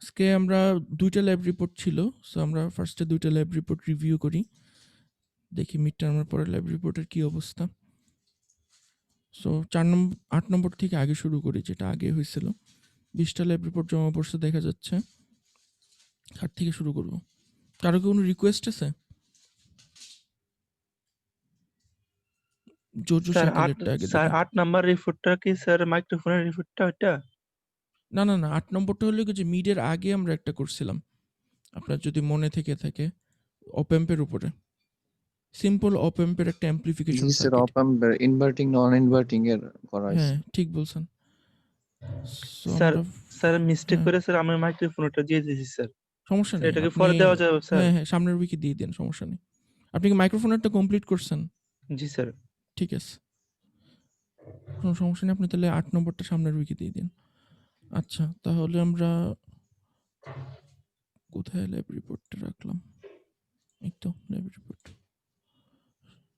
আজকে আমরা ২টা ল্যাব রিপোর্ট ছিল। সো আমরা ফার্স্টে ২টা ল্যাব রিপোর্ট রিভিউ করি। দেখি মিড টার্মের পরে ল্যাব রিপোর্টের কি অবস্থা। সো ৮ নম্বর থেকে আগে শুরু করি, যেটা আগে হয়েছিল। ২০টা ল্যাব রিপোর্ট জমা পড়ছে দেখা যাচ্ছে। কার থেকে শুরু করব? কারো কি কোনো রিকোয়েস্ট আছে? জোজো স্যার শাকিলেরটা আগে স্যার দেখি। ৮ নাম্বার রিপোর্টটা কি স্যার মাইক্রোফোনের রিপোর্টটা ওইটা? না, ৮ নম্বরটা হলো কি যে মিডের আগে আমরা একটা করছিলাম। আপনার যদি মনে থেকে থাকে, অপ-অ্যাম্পের উপরে। সিম্পল অপ-অ্যাম্পের একটা অ্যাম্প্লিফিকেশন জি স্যার, সার্কিট। অপ অ্যাম্প ইনভার্টিং নন ইনভার্টিং এর করা হয়েছে। হ্যাঁ, ঠিক বলছেন। সো স্যার আমরা স্যার মিস্টেক হ্যাঁ, করে স্যার আমি মাইক্রোফোনটা দিয়ে দিয়েছি স্যার। সমস্যা স্যার নেই। এটা কি আপনি পরে দেওয়া যাবে স্যার? হ্যাঁ, সামনের উইকে দিয়ে দেন, সমস্যা নেই। আপনি কি মাইক্রোফোনেরটা কমপ্লিট করছেন? জি স্যার। ঠিক আছে, কোনো সমস্যা নেই। আপনি তাহলে ৮ নম্বরটা সামনের উইকে দিয়ে দিন। আচ্ছা, তাহলে আমরা কোথায় ল্যাব রিপোর্টটা রাখলাম? এই তো ল্যাব রিপোর্ট।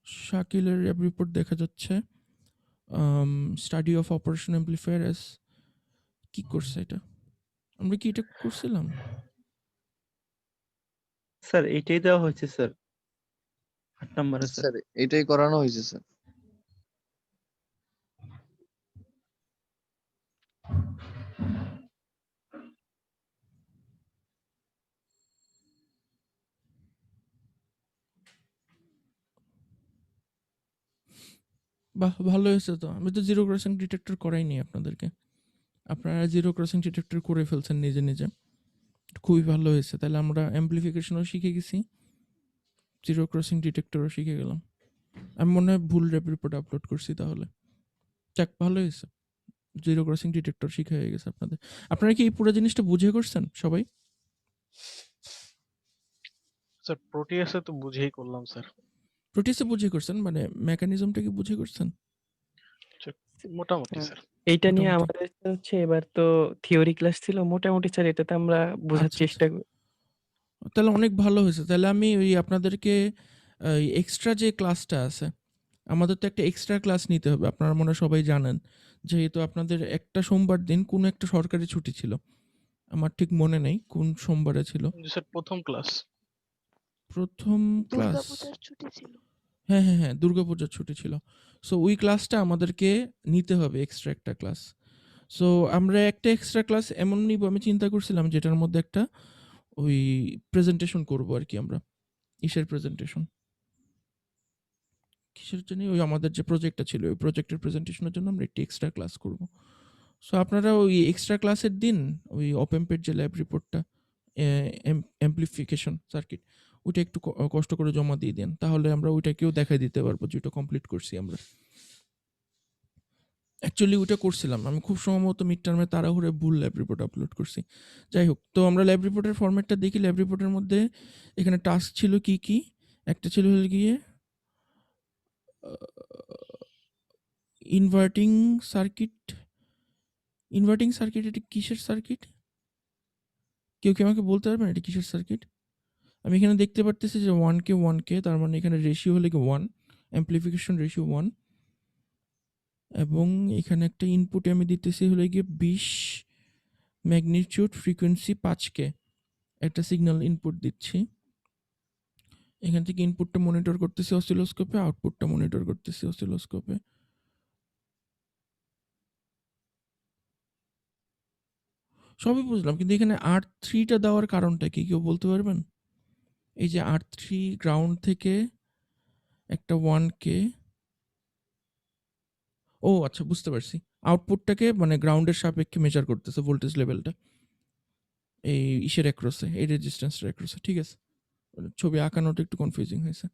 শাকিলের ল্যাব রিপোর্ট দেখা যাচ্ছে। Study of operation amplifier as কি করছে এটা? আমরা কি এটা করছিলাম? স্যার এইটাই দেওয়া হয়েছে স্যার ৮ নম্বরে স্যার। স্যার এটাই করানো হয়েছে স্যার। বাহ! ভালো হয়েছে তো। আমি তো জিরো ক্রসিং ডিটেক্টর করাইনি আপনাদেরকে। আপনারা জিরো ক্রসিং ডিটেক্টর করে ফেলছেন নিজে, নিজে। খুবই ভালো হয়েছে। তাহলে আমরা অ্যাম্প্লিফিকেশনও শিখে গেছি। জিরো ক্রসিং ডিটেক্টরও শিখে গেলাম। আমি মনে হয় ভুল ল্যাব রিপোর্ট আপলোড করছি তাহলে। যাক, ভালো হয়েছে। জিরো ক্রসিং ডিটেক্টর শিখা হয়ে গেছে আপনাদের। আপনারা কি এই পুরো জিনিসটা বুঝে করছেন সবাই? স্যার প্রোটিয়াসে তো বুঝেই করলাম স্যার। প্রোটিসে বুঝে করছেন? মানে মেকানিজমটা কি বুঝে করছেন? মোটামুটি স্যার। এইটা নিয়ে মোটামুটি। আমাদের হচ্ছে এবার তো থিওরি ক্লাস ছিল। মোটামুটি স্যার এটাতে আমরা বোঝার আচ্ছা, চেষ্টা তাহলে অনেক ভালো হয়েছে। তাহলে আমি ওই আপনাদেরকে এক্সট্রা যে ক্লাসটা আছে, আমাদের তো একটা এক্সট্রা ক্লাস নিতে হবে। আপনারা মনে হয় সবাই জানেন। যেহেতু আপনাদের একটা সোমবার দিন কোনো একটা সরকারি ছুটি ছিল। আমার ঠিক মনে নেই কোন সোমবারে ছিল। স্যার প্রথম ক্লাস। প্রথম ক্লাস দুর্গাপূজার ছুটি ছিল। হ্যাঁ, দুর্গাপূজার ছুটি ছিল। সো ওই ক্লাসটা আমাদেরকে নিতে হবে, এক্সট্রা একটা ক্লাস। সো আমরা একটা এক্সট্রা ক্লাস এমন নিব, আমি চিন্তা করছিলাম যেটার মধ্যে একটা ওই প্রেজেন্টেশন করব আরকি আমরা। ইসের প্রেজেন্টেশন। কিসের জানি? ওই আমাদের যে প্রজেক্টটা ছিল, ওই প্রজেক্টের প্রেজেন্টেশনের জন্য আমরা একটি এক্সট্রা ক্লাস করব। সো আপনারা ওই এক্সট্রা ক্লাসের দিন ওই অপ-অ্যাম্পের যে ল্যাব রিপোর্টটা, অ্যাম্প্লিফিকেশন সার্কিট, ওইটা একটু কষ্ট করে জমা দিয়ে দেন। তাহলে আমরা ওইটাকেও দেখাই দিতে পারবো যে ওইটা কমপ্লিট করছি আমরা। অ্যাকচুয়ালি ওইটা করছিলাম। আমি খুব সম্ভবত মিড টার্মে তাড়াহুড়ো ভুল ল্যাব রিপোর্ট আপলোড করছি। যাই হোক, তো আমরা ল্যাব রিপোর্টের ফরম্যাটটা দেখি। ল্যাব রিপোর্টের মধ্যে এখানে টাস্ক ছিল কি, কি? একটা ছিল হলো গিয়ে ইনভার্টিং সার্কিট। ইনভার্টিং সার্কিট এটা কিসের সার্কিট? কেউ কি আমাকে বলতে পারবেন এটা কিসের সার্কিট? আমি এখানে দেখতে পারতেছি যে 1K, তার মানে এখানে রেশিও হলো কি 1, অ্যাম্প্লিফিকেশন রেশিও 1, এবং এখানে একটা ইনপুটে আমি দিতেছি হলো গিয়ে 20 ম্যাগনিটিউড, ফ্রিকোয়েন্সি 5K একটা সিগন্যাল ইনপুট দিচ্ছি। এখান থেকে ইনপুটটা মনিটর করতেছি অসিলোস্কোপে, আউটপুটটা মনিটর করতেছি অসিলোস্কোপে। সবই বুঝলাম, কিন্তু এখানে R3টা দেওয়ার কারণটা কি কেউ বলতে পারবেন? এই যে R3 গ্রাউন্ড থেকে একটা 1K। ও আচ্ছা, বুঝতে পারছি। আউটপুটটাকে মানে গ্রাউন্ডের সাপেক্ষে মেজার করতেছে ভোল্টেজ লেভেলটা এই ইসের অ্যাক্রসে, এই রেজিস্ট্যান্সের অ্যাক্রসে। ঠিক আছে, ছবি আঁকানোটা একটু কনফিউজিং হয়েছে।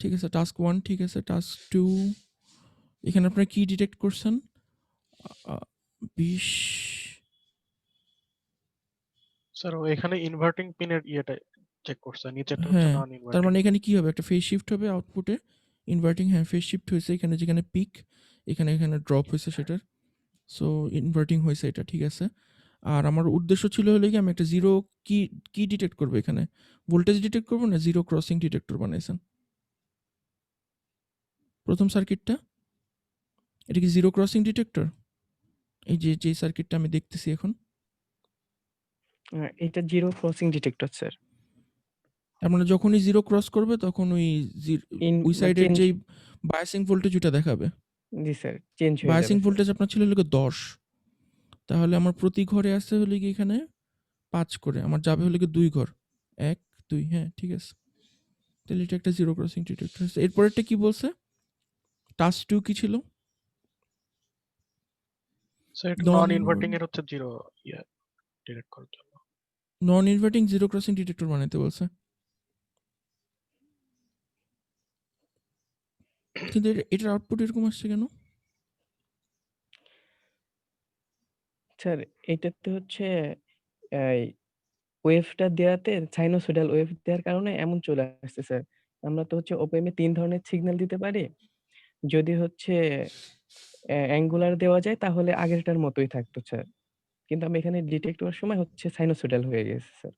ঠিক আছে, টাস্ক 1 ঠিক আছে। টাস্ক 2, এখানে আপনারা কি ডিটেক্ট করছেন? 20। স্যার এখানে ইনভার্টিং পিনের ইয়েটা চেক করছে, নিচেরটা হচ্ছে হ্যাঁ, নন তার ইনভার্টিং। মানে এখানে কি হবে? একটা ফেজ শিফট হবে আউটপুটে। ইনভার্টিং, হ্যাঁ ফেজ শিফট হয়েছে। এখানে যেখানে পিক, এখানে ড্রপ হয়েছে সেটার। সো ইনভার্টিং হয়েছে এটা, ঠিক আছে। আর আমার উদ্দেশ্য ছিল হলে কি আমি একটা জিরো কি কি ডিটেক্ট করবো এখানে? ভোল্টেজ ডিটেক্ট করবো না জিরো ক্রসিং ডিটেক্টর বানাইছেন প্রথম সার্কিটটা? এটা কি জিরো ক্রসিং ডিটেক্টর? এই যে যে সার্কিটটা আমি দেখতেছি এখন, এটা জিরো ক্রসিং ডিটেক্টর স্যার। তার মানে যখনই 0 ক্রস করবে তখন ওই ওই সাইডের চেঞ্জ যেই বায়াসিং ভোল্টেজ ওটা দেখাবে। জি স্যার, চেঞ্জ হয়ে বায়াসিং যাবে স্যার। ভোল্টেজ আপনার ছিল হলো 10, তাহলে আমার প্রতি ঘরে আসছে হলো গিয়ে এখানে 5 করে, আমার যাবে হলো গিয়ে 2 ঘর, 1 2, হ্যাঁ ঠিক আছে। তাহলে এটা একটা জিরো ক্রসিং ডিটেক্টর। এরপরেরটা কি বলছে? টাস্ক 2 কি ছিল? স্যার এটা নন নন ইনভার্টিং এর হচ্ছে জিরো ইয়ে ডিটেক্ট করার জন্য। নন ইনভার্টিং জিরো ক্রসিং ডিটেক্টর বানাইতে বলছে, কিন্তু এটার আউটপুট এরকম আসছে কেন? স্যার এটাতে হচ্ছে এই ওয়েভটা দেওয়াতে সাইনোসয়েডাল ওয়েভ দেওয়ার কারণে এমন চলে আসছে স্যার। আমরা তো হচ্ছে অপ এম্পে 3 ধরনের সিগন্যাল দিতে পারি। যদি হচ্ছে অ্যাঙ্গুলার দেওয়া যায় তাহলে আগেরটার মতোই থাকতো স্যার। কিন্তু আমি এখানে ডিটেক্ট করার সময় হচ্ছে সাইনোসয়েডাল হয়ে গেছে স্যার।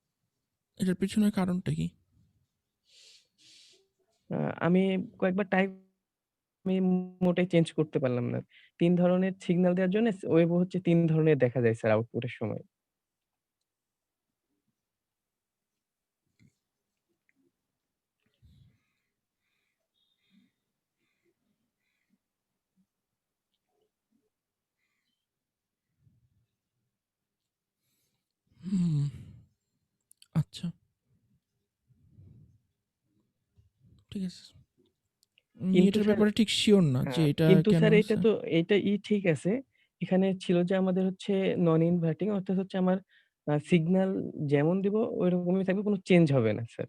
এটার পেছনের কারণটা কি? আমি কয়েকবার ট্রাই আমি মোটেই চেঞ্জ করতে পারলাম না। ৩ ধরনের সিগন্যাল দেওয়ার জন্য ওয়েভ হচ্ছে ৩ ধরনের দেখা যায় স্যার আউটপুটের সময়। হুম, আচ্ছা ঠিক আছে। আমি কিন্তু এটার স্যার ব্যাপারে ঠিক শিওর না যে এটা কিন্তু কেন স্যার হচ্ছে। এটা ঠিক আছে। এখানে ছিল যে আমাদের হচ্ছে নন ইনভার্টিং অর্থাৎ হচ্ছে আমার সিগন্যাল যেমন দিব ঐরকমই থাকবে, কোনো চেঞ্জ হবে না স্যার।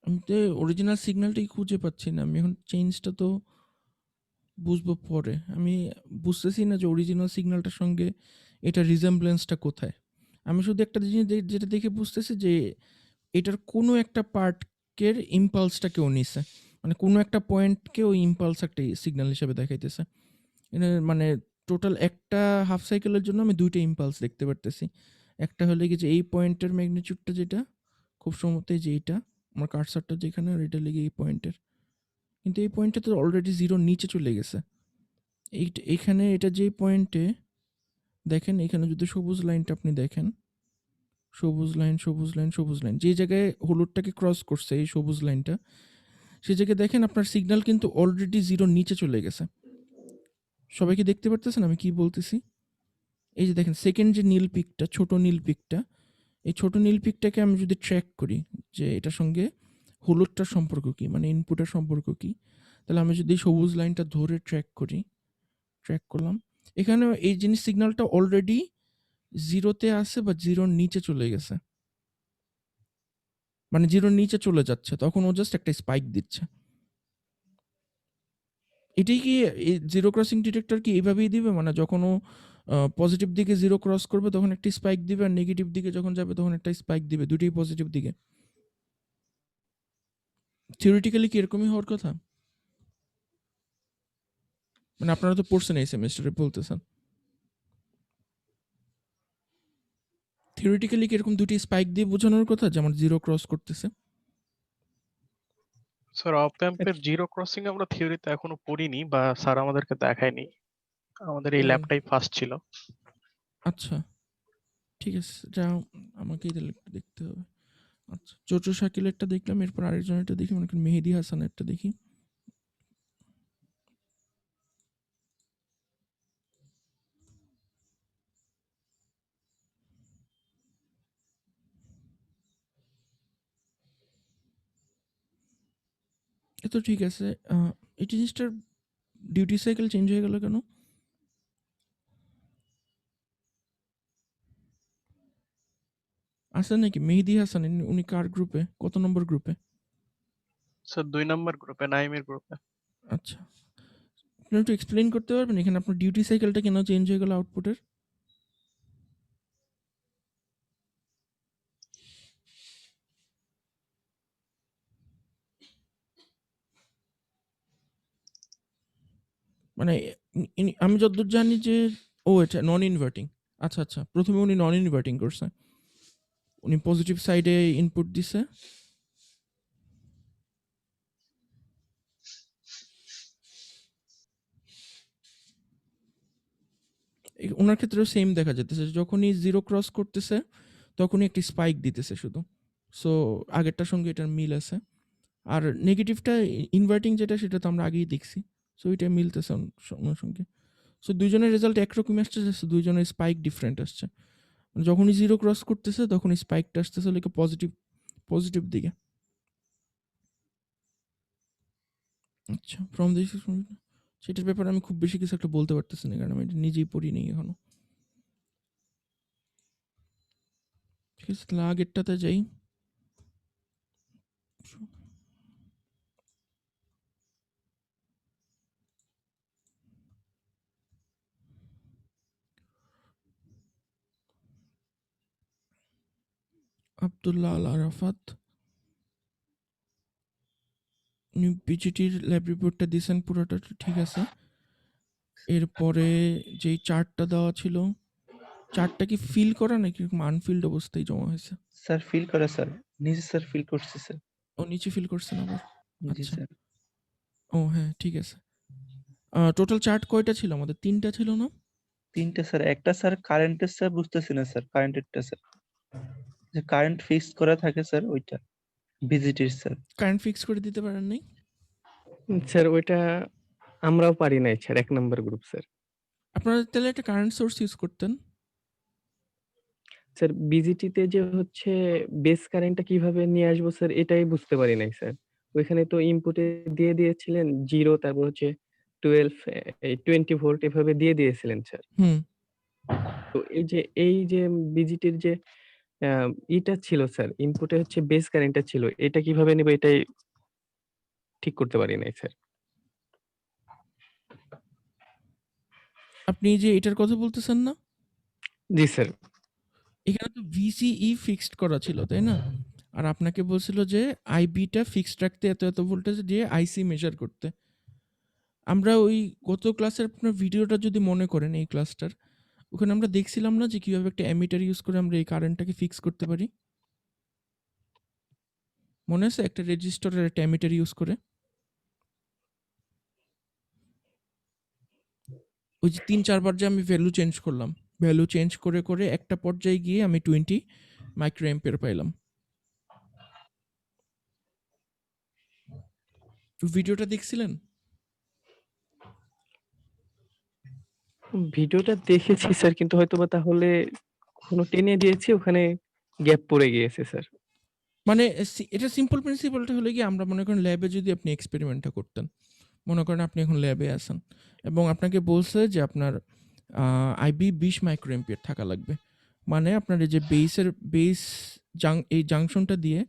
আমি তো অরিজিনাল সিগন্যালটাই খুঁজে পাচ্ছি না। আমি এখন চেঞ্জটা তো বুঝবো পরে। আমি বুঝতেছি না যে অরিজিনাল সিগন্যালটার সঙ্গে এটা রিজেমব্লেন্সটা কোথায়। আমি শুধু একটা জিনিস যেটা দেখে বুঝতেছি যে এটার কোনো একটা পার্টকের ইম্পালসটা কেউ নিছে, মানে কোনো একটা পয়েন্টকে ওই ইম্পালস একটা সিগন্যাল হিসেবে দেখাইতেছে। এটা মানে টোটাল একটা হাফ সাইকেলের জন্য আমি 2টা ইম্পালস দেখতে পারতেছি। একটা হলে কি যে এই পয়েন্টের ম্যাগনিটিউডটা যেটা খুব সম্ভবত এই যে এইটা আমার কার্সারটা যেখানে, আর এটা লেগে এই পয়েন্টের, কিন্তু এই পয়েন্টটা তো অলরেডি 0 নিচে চলে গেছে। এইখানে এটা যেই পয়েন্টে দেখেন, এখানে যদি সবুজ লাইনটা আপনি দেখেন, সবুজ লাইন সবুজ লাইন সবুজ লাইন, যে জায়গায় হলুদটাকে ক্রস করছে এই সবুজ লাইনটা, সেই জায়গায় দেখেন আপনার সিগন্যাল কিন্তু অলরেডি 0 নিচে চলে গেছে। সবাই কি দেখতে পারতেছেন আমি কি বলতেছি? এই যে দেখেন সেকেন্ড যে নীল পিকটা, ছোট নীল পিকটা, এই ছোট নীল পিকটাকে আমি যদি ট্র্যাক করি যে এটার সঙ্গে হলুদটার সম্পর্ক কি, মানে ইনপুটের সম্পর্ক কি, তাহলে আমি যদি সবুজ লাইনটা ধরে ট্র্যাক করলাম, এখানে এই জিনিস সিগন্যালটা অলরেডি 0-তে আছে বা 0-র নিচে চলে গেছে, মানে 0-র নিচে চলে যাচ্ছে, তখন ও জাস্ট একটা স্পাইক দিচ্ছে। এটাই কি এই জিরো ক্রসিং ডিটেক্টর কি এইভাবেই দিবে, মানে যখন ও পজিটিভ দিকে 0 ক্রস করবে তখন একটা স্পাইক দিবে, আর নেগেটিভ দিকে যখন যাবে তখন একটা স্পাইক দিবে, দুটোই পজিটিভ দিকে? থিওরিটিক্যালি কি এরকমই হওয়ার কথা? মানে আপনারা তো পড়ছেন এই সেমিস্টারে, বলতেছেন থিওরিটিক্যালি কি এরকম দুটি স্পাইক দিয়ে বোঝানোর কথা যেমন 0 ক্রস করতেছে? স্যার অপ এম্পের জিরো ক্রসিং আমরা থিওরিতে এখনো পড়িনি বা স্যার আমাদেরকে দেখায়নি। আমাদের এই ও ল্যাবটাই ফার্স্ট ছিল। আচ্ছা ঠিক আছে, এটা আমাকেই তাহলে একটু দেখতে হবে। আচ্ছা, চোচো শাকিলেরটা দেখলাম, এরপর আরেকজনেরটা দেখি, মনে করেন মেহেদি হাসানেরটা দেখি। এ তো ঠিক আছে। এই জিনিসটার ডিউটি সাইকেল চেঞ্জ হয়ে গেল কেন? আছে নাকি মেহেদি হাসান? উনি কার গ্রুপে, কত নম্বর গ্রুপে? স্যার 2 নাম্বার গ্রুপে, নাইমের গ্রুপে। আচ্ছা, আপনি একটু এক্সপ্লেইন করতে পারবেন এখানে আপনার ডিউটি সাইকেলটা কেন চেঞ্জ হয়ে গেল আউটপুটের? মানে আমি যতদূর জানি যে ও এটা নন ইনভার্টিং। আচ্ছা আচ্ছা, প্রথমে উনি নন ইনভার্টিং করছে, উনি পজিটিভ সাইডে ইনপুট দিছে, ওনার ক্ষেত্রেও সেম দেখা যেতেছে, যখনই 0 ক্রস করতেছে তখনই একটি স্পাইক দিতেছে শুধু। সো আগেরটার সঙ্গে এটার মিল আছে। আর নেগেটিভটা ইনভার্টিং যেটা, সেটা তো আমরা আগেই দেখছি। সো এটা মিলতেছে ওনার সঙ্গে। সো দুইজনের রেজাল্ট একরকমই আসছে, জাস্ট দুইজনের স্পাইক ডিফারেন্ট আসছে। মানে যখনই 0 ক্রস করতেছে তখনই স্পাইকটা আসতেছে লাইক পজিটিভ দিকে। আচ্ছা, ফ্রম দিস সেটার ব্যাপারে আমি খুব বেশি কিছু একটা বলতে পারতেছি না, কারণ আমি এটা নিজেই পড়িনি এখনো। ঠিক আছে, তাহলে আগেরটাতে যাই। আব্দুল্লাহ আল আরাফাত পিজিটির ল্যাব রিপোর্টটা দিয়েছেন, পুরোটা ঠিক আছে। এরপরে যেই চার্টটা দেওয়া ছিল, চার্টটা কি ফিল করা নাকি আনফিল্ড অবস্থায় জমা হয়েছে? স্যার ফিল করা স্যার, নিজে স্যার ফিল করছি স্যার। ও নিচে ফিল করছেন আবার? জি আচ্ছা, স্যার। ও হ্যাঁ ঠিক আছে। টোটাল চার্ট কয়টা ছিল আমাদের? 3টা ছিল না? 3টা স্যার। একটা স্যার কারেন্টের স্যার বুঝতেছি না স্যার, কারেন্টেরটা স্যার, যে কারেন্ট ফিক্স করা থাকে স্যার ওইটা, ভিজিটির স্যার। কারেন্ট ফিক্স করে দিতে পারেন নাই? স্যার ওইটা আমরাও পারি নাই স্যার, 1 নাম্বার গ্রুপ স্যার। আপনারা তাহলে একটা কারেন্ট সোর্স ইউজ করতেন। স্যার বিজিটিতে যে হচ্ছে বেস কারেন্টটা কিভাবে নিয়ে আসবো স্যার, এটাই বুঝতে পারি নাই স্যার। ওইখানে তো ইনপুটে দিয়ে দিয়েছিলেন 0, তারপর হচ্ছে 12, এই 20 ভোল্ট এভাবে দিয়ে দিয়েছিলেন স্যার। হুম। তো এই যে বিজিটির যে ইটা ছিল স্যার, ইনপুটে হচ্ছে বেস কারেন্টটা ছিল, এটা কিভাবে নিব এটাই ঠিক করতে পারি নাই স্যার। আপনি যে এটার কথা বলতেছেন না, জি স্যার। এখানে তো ভিসিই ফিক্সড করা ছিল, তাই না? আর আপনাকে বলছিল যে আইবিটা ফিক্সড রাখতে, এত ভোল্টেজ দিয়ে আইসি মেজার করতে। আমরা ওই গত ক্লাসের আপনার ভিডিওটা যদি মনে করেন, এই ক্লাসটার, ওখানে আমরা দেখছিলাম না যে কিভাবে একটা অ্যামিটার ইউজ করে আমরা এই কারেন্টটাকে ফিক্স করতে পারি? মনে আছে? একটা রেজিস্টরের একটা অ্যামিটার ইউজ করে ওই যে 3-4 বার যে আমি ভ্যালু চেঞ্জ করলাম, ভ্যালু চেঞ্জ করে একটা পর্যায়ে গিয়ে আমি 20 মাইক্রো অ্যাম্পিয়ার পাইলাম। ভিডিওটা দেখছিলেন? ভিডিওটা দেখেছি স্যার, কিন্তু হয়তোবা তাহলে কোনো টেনে দিয়েছি, ওখানে গ্যাপ পড়ে গিয়েছে স্যার। মানে এটা সিম্পল প্রিন্সিপালটা হলো কি, আমরা মনে করেন ল্যাবে যদি আপনি এক্সপেরিমেন্টটা করতেন, মনে করেন আপনি এখন ল্যাবে আছেন এবং আপনাকে বলছে যে আপনার আইবি 20 মাইক্রো অ্যাম্পিয়ার থাকা লাগবে। মানে আপনার এই যে বেস এই জাংশনটা দিয়ে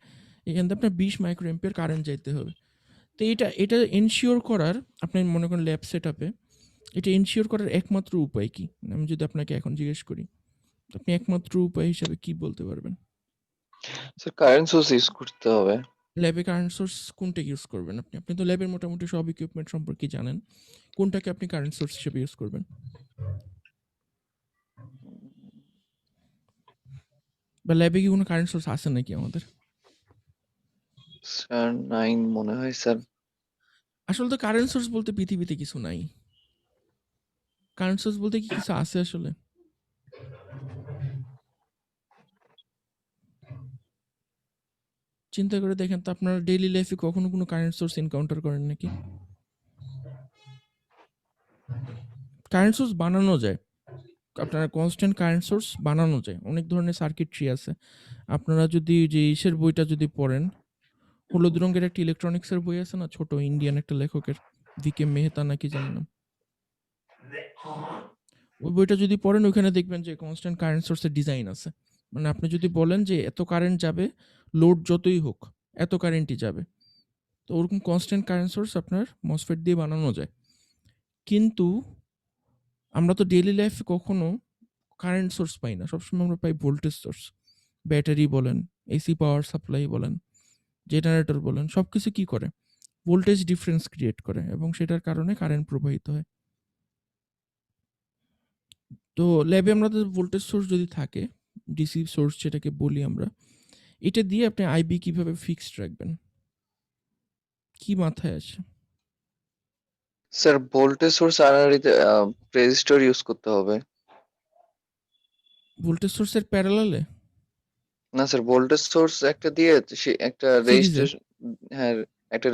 এখান থেকে আপনার 20 মাইক্রো অ্যাম্পিয়ার কারেন্ট যাইতে হবে। তো এটা এনশিওর করার, আপনি মনে করেন ল্যাব সেট আপে এটা এনশিওর করার একমাত্র উপায় কি? মানে আমি যদি আপনাকে এখন জিজ্ঞেস করি, আপনি একমাত্র উপায় হিসাবে কি বলতে পারবেন? স্যার কারেন্ট সোর্স ইউজ করতে হবে। ল্যাবে কারেন্ট সোর্স কোনটা ইউজ করবেন আপনি? আপনি তো ল্যাবের মোটামুটি সব ইকুইপমেন্ট সম্পর্কে জানেন। কোনটাকে আপনি কারেন্ট সোর্স হিসেবে ইউজ করবেন? বা ল্যাবে কি কোনো কারেন্ট সোর্স আছে নাকি আমাদের? স্যার 9 মনে হয় স্যার। আসলে তো কারেন্ট সোর্স বলতে পৃথিবীতে কিছু নাই। কারেন্ট সোর্স বলতে কি কিছু আছে আসলে? চিন্তা করে দেখেন তো, আপনারা ডেইলি লাইফে কখনো কোনো কারেন্ট সোর্স এনকাউন্টার করেন নাকি? কারেন্ট সোর্স বানানো যায়, আপনারা কনস্ট্যান্ট কারেন্ট সোর্স বানানো যায়। অনেক ধরনের সার্কিটরি আছে। আপনারা যদি যে ইসের বইটা যদি পড়েন, হলুদ রঙের একটা ইলেকট্রনিক্সের বই আছে না, ছোট ইন্ডিয়ান একটা লেখকের, ভিকে মেহতা নাকি জানি নাম, ওই বইটা যদি পড়েন ওইখানে দেখবেন যে কনস্ট্যান্ট কারেন্ট সোর্সের ডিজাইন আছে। মানে আপনি যদি বলেন যে এত কারেন্ট যাবে, লোড যতই হোক এত কারেন্টই যাবে, তো ওরকম কনস্ট্যান্ট কারেন্ট সোর্স আপনার মসফেট দিয়ে বানানো যায়। কিন্তু আমরা তো ডেইলি লাইফে কখনো কারেন্ট সোর্স পাই না, সবসময় আমরা পাই ভোল্টেজ সোর্স। ব্যাটারি বলেন, এসি পাওয়ার সাপ্লাই বলেন, জেনারেটর বলেন, সব কিছু কী করে? ভোল্টেজ ডিফারেন্স ক্রিয়েট করে এবং সেটার কারণে কারেন্ট প্রবাহিত হয়। তো ল্যাবে আমাদের ভোল্টেজ সোর্স যদি থাকে, ডিসি সোর্স যেটাকে বলি আমরা, এটা দিয়ে আপনি আইবি কিভাবে ফিক্সড রাখবেন? কি মাথায় আছে? স্যার ভোল্টেজ সোর্স আনারিতে রেজিস্টর ইউজ করতে হবে। ভোল্টেজ সোর্সের প্যারালালে না স্যার, ভোল্টেজ সোর্স একটা দিয়ে সে একটা সিরিজে রেজিস্টর, হ্যাঁ একটা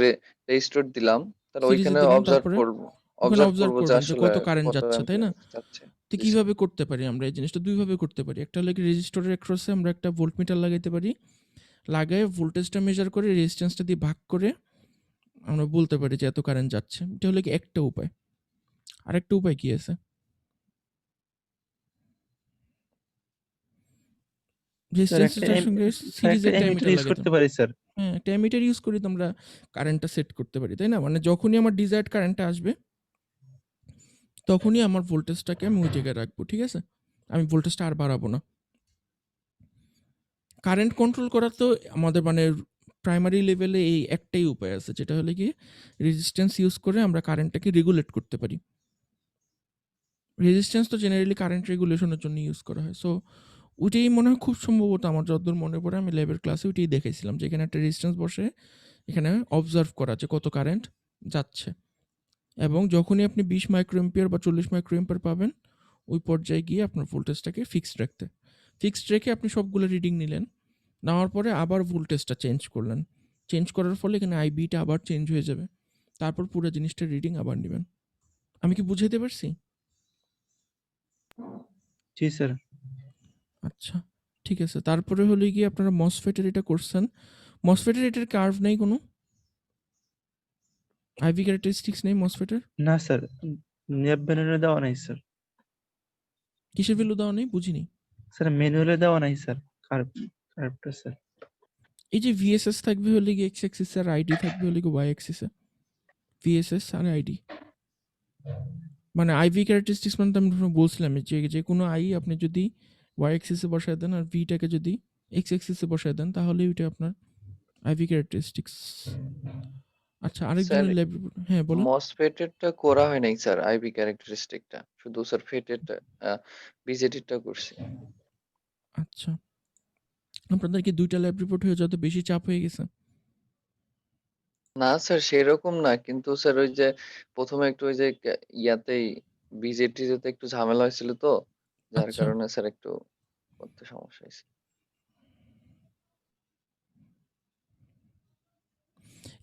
রেজিস্টর দিলাম, তাহলে সিরিজে ওইখানে দিলেন, অবজার্ভ তারপরে করব, ওখানে অবজার্ভ অবজার্ভ করব যে করবেন যে আসলে কত কারেন্ট কত যাচ্ছে, তাই না? অ্যাম্পিয়ার যাচ্ছে। তো জি স্যার। কিভাবে করতে পারি আমরা এই জিনিসটা? দুইভাবে করতে পারি। একটা হলো কি রেজিস্টরের অ্যাক্রসে আমরা একটা ভোল্টমিটার লাগাইতে পারি, লাগায়ে ভোল্টেজটা মেজার করে রেজিস্ট্যান্সটা দিয়ে ভাগ করে আমরা বলতে পারি যে এত কারেন্ট যাচ্ছে। এটা হলো কি একটা উপায়। আরেকটা উপায় কি আছে? স্যার একটা রেজিস্ট্যান্সটার সঙ্গে স্যার সিরিজে একটা একটা এমিটার অ্যামিটার ইউজ লাগাইতে করতে পারি স্যার। হ্যাঁ, একটা অ্যামিটার ইউজ করি তো আমরা কারেন্টটা সেট করতে পারি, তাই না? মানে যখনই আমার ডিজায়ার্ড কারেন্টটা আসবে তখনই আমার ভোল্টেজটাকে আমি ওই জায়গায় রাখবো, ঠিক আছে? আমি ভোল্টেজটা আর বাড়াবো না। কারেন্ট কন্ট্রোল করা তো আমাদের মানে প্রাইমারি লেভেলে এই একটাই উপায় আছে, যেটা হলো কি রেজিস্ট্যান্স ইউজ করে আমরা কারেন্টটাকে রেগুলেট করতে পারি। রেজিস্ট্যান্স তো জেনারেলি কারেন্ট রেগুলেশনের জন্য ইউজ করা হয়। সো ওইটাই মনে হয় খুব সম্ভবত, আমার যতদূর মনে পড়ে আমি ল্যাবের ক্লাসে ওইটাই দেখেছিলাম, যে এখানে একটা রেজিস্ট্যান্স বসে এখানে অবজার্ভ করা যে কত কারেন্ট যাচ্ছে, এবং যখনই আপনি 20 মাইক্রোএম্পিয়ার বা 40 মাইক্রোএম্পিয়ার পাবেন ওই পর্যায়ে গিয়ে আপনার ভোল্টেজটাকে ফিক্সড রাখতে, ফিক্সড রেখে আপনি সবগুলো রিডিং নিলেন, নেওয়ার পরে আবার ভোল্টেজটা চেঞ্জ করলেন, চেঞ্জ করার ফলে এখানে আইবিটা আবার চেঞ্জ হয়ে যাবে, তারপর পুরো জিনিসটা রিডিং আবার নেবেন। আমি কি বুঝাইতে পারছি? জি স্যার। আচ্ছা, ঠিক আছে। তারপরে হলে গিয়ে আপনারা মসফেটের এটা করছেন, মসফেটের এটার কার্ভ নেই কোনো, আইভি ক্যারেক্টারিস্টিক্স নেই মসফেটের? না স্যার, ন্যাপ ম্যানুয়ালে দেওয়া নাই স্যার। কিসের ভ্যালু দেওয়া নেই বুঝিনি। স্যার ম্যানুয়ালে দেওয়া নাই স্যার, কার্ভটা স্যার। এই যে ভিএসএস থাকবে হলে গিয়ে এক্স অ্যাক্সিসে আর আইডি থাকবে হলে গিয়ে ওয়াই অ্যাক্সিসে, ভিএসএস আর আইডি। মানে আইভি ক্যারেক্টারিস্টিক্স মানে তো আমি বলছিলাম যে যে কোনো আই আপনি যদি ওয়াই অ্যাক্সিসে বসায় দেন আর ভিটাকে যদি এক্স অ্যাক্সিসে বসায় দেন তাহলে ওইটা আপনার আইভি ক্যারেক্টারিস্টিক্স। আচ্ছা, স্যার আরেকজনের ল্যাব, হ্যাঁ বলুন। মসফেটেরটা করা হয় নাই স্যার, আইভি ক্যারেক্টারিস্টিকটা শুধু স্যার ফেটেরটা, বিজেটিরটা করছি। আচ্ছা, আপনাদের কি দুইটা ল্যাব রিপোর্ট হয়ে যত বেশি চাপ হয়ে গেছে? না স্যার সেরকম না, কিন্তু স্যার ওই যে প্রথমে একটু ওই যে ইয়াতেই বিজেটিতে একটু ঝামেলা হয়েছিল তো, যার আচ্ছা, কারণে স্যার একটু করতে সমস্যা হয়েছে।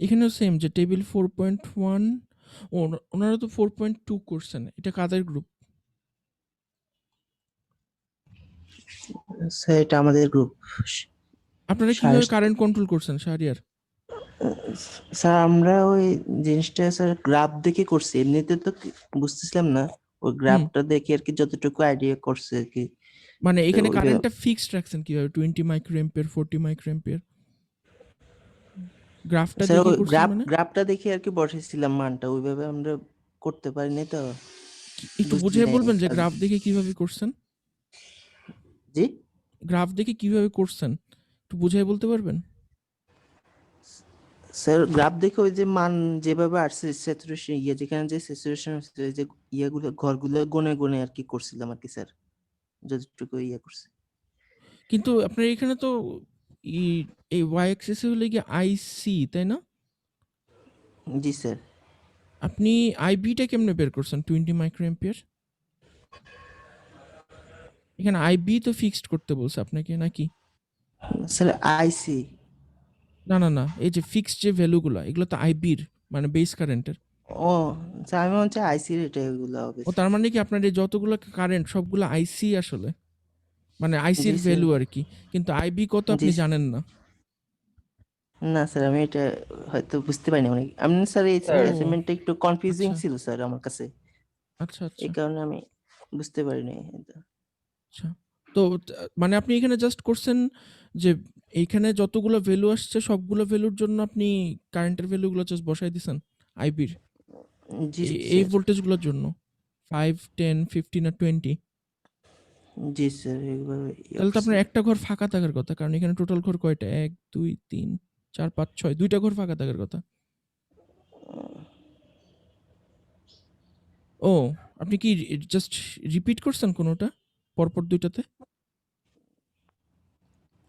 এখানেও সেম যে টেবিল 4.1, ওনারা তো 4.2 করছেন, এটা কাদের গ্রুপ? স্যার এটা আমাদের গ্রুপ। আপনারা কিভাবে কারেন্ট কন্ট্রোল করছেন শাহরিয়ার? স্যার আমরা ওই জিনিসটা স্যার গ্রাফ দেখে করছি, এমনিতে তো বুঝতেছিলাম না, ওই গ্রাফটা দেখে আর কি যতটুকু আইডিয়া করছে আর কি। মানে তো এখানে ওইটা- কারেন্টটা ফিক্সড রাখছেন কিভাবে? 20 মাইক্রোএম্পিয়ার, 40 মাইক্রোএম্পিয়ার গ্রাফটা স্যার দেখে ওই করছেন মানে? গ্রাফটা দেখে আর কি বসাইছিলাম মানটা, ওইভাবে আমরা করতে পারিনি তো। একটু বুঝতে বুঝিয়ে নাই বলবেন যে স্যার। গ্রাফ দেখে কিভাবে করছেন? জি গ্রাফ দেখে কিভাবে করছেন একটু বুঝিয়ে বলতে পারবেন? স্যার গ্রাফ দেখে ওই যে মান যেভাবে আসছে স্যাচুরেশন যেখানে যে স্যাচুরেশন যে ইয়েগুলো ঘরগুলো গনে গনে আর কি করছিলাম আর কি স্যার, যতটুকু ইয়ে করছে। কিন্তু আপনার এখানে তো এই ওয়াই অ্যাক্সিস হলে গিয়ে আইসি, তাই না? জি স্যার। আপনি আইবিটা কেমনে বের করছেন 20 মাইক্রোএম্পিয়ার? এখানে আইবি তো ফিক্সড করতে বলছে আপনাকে নাকি? স্যার আইসি। না না না, এই যে ফিক্সড যে ভ্যালুগুলো এগুলো তো আইবির মানে বেস কারেন্টের। ও স্যার আমি হচ্ছে আইসি রেট এগুলো হবে ও তার মানে কি আপনার এই যতগুলো কারেন্ট সবগুলো আইসি আসলে, মানে আইসির জি স্যার। ভ্যালু আর কি, কিন্তু আইবি কত আপনি জি জানেন না। না স্যার আমি এটা হয়তো বুঝতে পারিনি অনেক, আমি স্যার এই স্যার, অ্যাসাইনমেন্টটা একটু কনফিউজিং আচ্ছা ছিল স্যার আমার কাছে, আচ্ছা আচ্ছা এই কারণে আমি বুঝতে পারিনি এটা। আচ্ছা। তো মানে আপনি এখানে জাস্ট করছেন যে এইখানে যতগুলো ভ্যালু আসছে সবগুলো ভ্যালুর জন্য আপনি কারেন্টের ভ্যালুগুলো জাস্ট বসাই দিছেন আইবির জি এই স্যার। ভোল্টেজগুলোর জন্য 5, 10, 15 আর 20। জি স্যার এইভাবে তাহলে তো আপনার একটা ঘর ফাঁকা থাকার কথা, কারণ এখানে টোটাল ঘর কয়টা? 1, 2, 3, 4, 5, 6, দুইটা ঘর ফাঁকা থাকার কথা। ও, আপনি কি জাস্ট রিপিট করছেন কোনোটা পরপর দুইটাতে?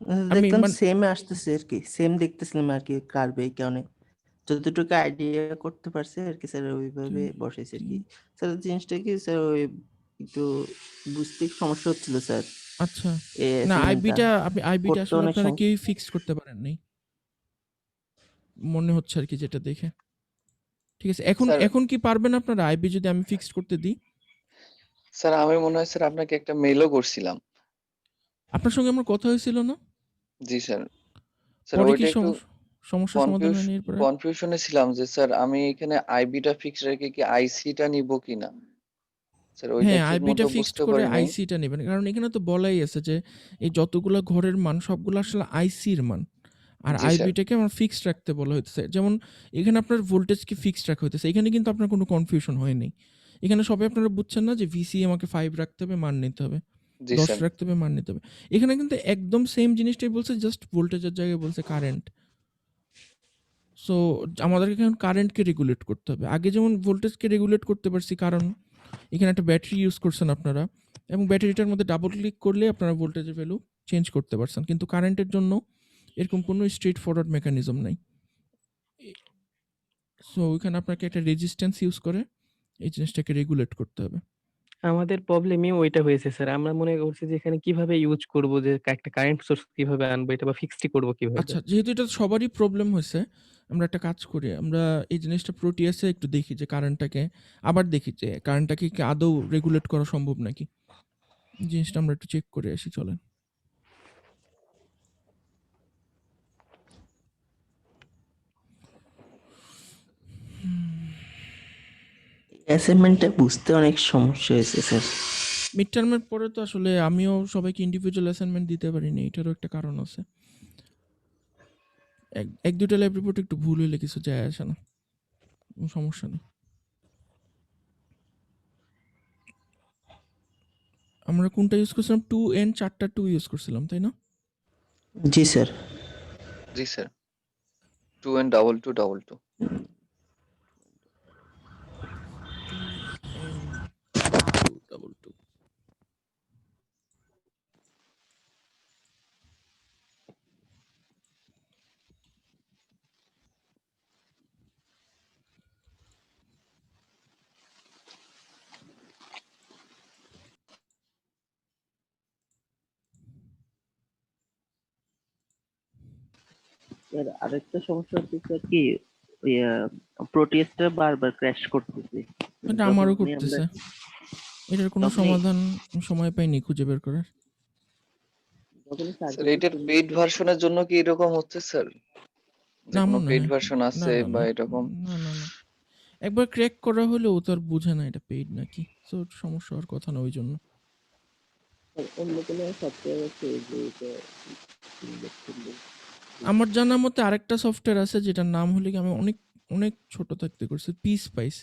আমি দেখলাম মানে সেম আসতেছে আর কি, সেম দেখতেছিলাম আর কি কার্ভে, এই কারণে যতটুকু আইডিয়া করতে পারছে আর কি স্যার ওইভাবে 2, বসাইছে আর কি 3, স্যার। জিনিসটা কি স্যার ওই একটু বুঝতে সমস্যা হচ্ছিল স্যার। আচ্ছা। এই না অ্যাসাইনমেন্টটা আইবিটা করতে আসলে অনেক আপনারা কেউই ফিক্সড করতে পারেন নাই। মনে হচ্ছে আরকি যেটা দেখে। ঠিক আছে। স্যার এখন কি পারবেন আপনারা আইবি যদি আমি ফিক্সড করতে দিই? স্যার আমি মনে হয় স্যার আপনাকে একটা মেইলও করছিলাম। আপনার সঙ্গে আমার কথা হয়েছিল না? জি স্যার। স্যার পরে কি ওইটা একটু সমস্যার সমাধান হয়নি এরপরে? কনফিউশনে ছিলাম যে স্যার আমি এখানে আইবিটা ফিক্স রেখে কি আইসিটা নিব কিনা? স্যার ওইটা হ্যাঁ, আইবিটা ঠিকমতো ফিক্সড বুঝতে করে পারি নাই। আইসিটা নিবেন। কারণ এখানে তো বলাই আছে যে এই যতগুলা ঘরের মান সবগুলো আসলে আইসির মান। আর জি স্যার। আইবিটাকে আমার ফিক্সড রাখতে বলা হইতেছে। যেমন এখানে আপনার ভোল্টেজকে ফিক্সড রাখা হইতেছে। এখানে কিন্তু আপনার কোনো কনফিউশন হয় নাই। এখানে সবাই আপনারা বুঝছেন না যে ভিসি আমাকে 5 রাখতে হবে, মান নিতে হবে। জি 10 স্যার। রাখতে হবে, মান নিতে হবে। এখানে কিন্তু একদম সেম জিনিসটাই বলছে, জাস্ট ভোল্টেজের জায়গায় বলছে কারেন্ট। সো আমাদেরকে এখন কারেন্টকে রেগুলেট করতে হবে। আগে যেমন ভোল্টেজকে রেগুলেট করতে পারছি, কারণ এখানে একটা ব্যাটারি ইউজ করছেন আপনারা এবং ব্যাটারিটার মধ্যে ডাবল ক্লিক করলে আপনারা ভোল্টেজের ভ্যালু চেঞ্জ করতে পারছেন। কিন্তু কারেন্টের জন্য এরকম কোনো স্ট্রেট ফরওয়ার্ড মেকানিজম নাই। সো ওইখানে আপনাকে একটা রেজিস্ট্যান্স ইউজ করে এই জিনিসটাকে রেগুলেট করতে হবে। আমাদের প্রবলেমই ওইটা হয়েছে স্যার। আমরা মনে করছি যে এখানে কিভাবে ইউজ করব, যে একটা কারেন্ট সোর্স কিভাবে আনবো এটা, বা ফিক্সড করব কিভাবে? আচ্ছা, যেহেতু এটা সবারই প্রবলেম হয়েছে, আমরা একটা কাজ করি। আমরা এই জিনিসটা প্রোটিয়াসে একটু দেখি যে কারেন্টটাকে আবার দেখি যে কারেন্টটাকে কি আদৌ রেগুলেট করা সম্ভব নাকি। জিনিসটা আমরা একটু চেক করে আসি, চলেন। অ্যাসাইনমেন্টটা বুঝতে অনেক সমস্যা হয়েছে স্যার। মিড টার্মের পরে তো আসলে আমিও সবাইকে ইন্ডিভিজুয়াল অ্যাসাইনমেন্ট দিতে পারিনি, এটারও একটা কারণ আছে। এক দুইটা ল্যাব রিপোর্ট একটু ভুল হইলে কিছু যায় আসে না, কোনো সমস্যা নেই। আমরা কোনটা ইউজ করছিলাম? 2N 4টা 2 ইউজ করছিলাম, তাই না? জি স্যার। জি স্যার। 2 and 2222। 2N 222। স্যার আরেকটা সমস্যা হচ্ছে স্যার কি, ওই প্রোটিয়াসটা বারবার ক্র্যাশ করতেছে। এটা আমারও যখনই আমরা করতেছে। এটার কোনো তখনই সমাধান আমি সময় পাইনি খুঁজে বের করার। যখনই স্যার সার্কিটে এটার চলে পেইড ভার্সনের জন্য কি এরকম হচ্ছে স্যার? যে না কোনো মনে পেইড হয়। ভার্সন না, আছে না, বা না। এরকম? না। একবার ক্র্যাক করা হলেও ও তো আর বুঝে না এটা পেইড নাকি। সো সমস্যা হওয়ার কথা না ওইজন্য। অন্য কোনো সফটওয়্যার আছে যে এটা আমার জানা মতে আরেকটা সফটওয়্যার আছে যেটার নাম হলো কি, আমি অনেক ছোট থাকতে করছি, পিস্পাইস।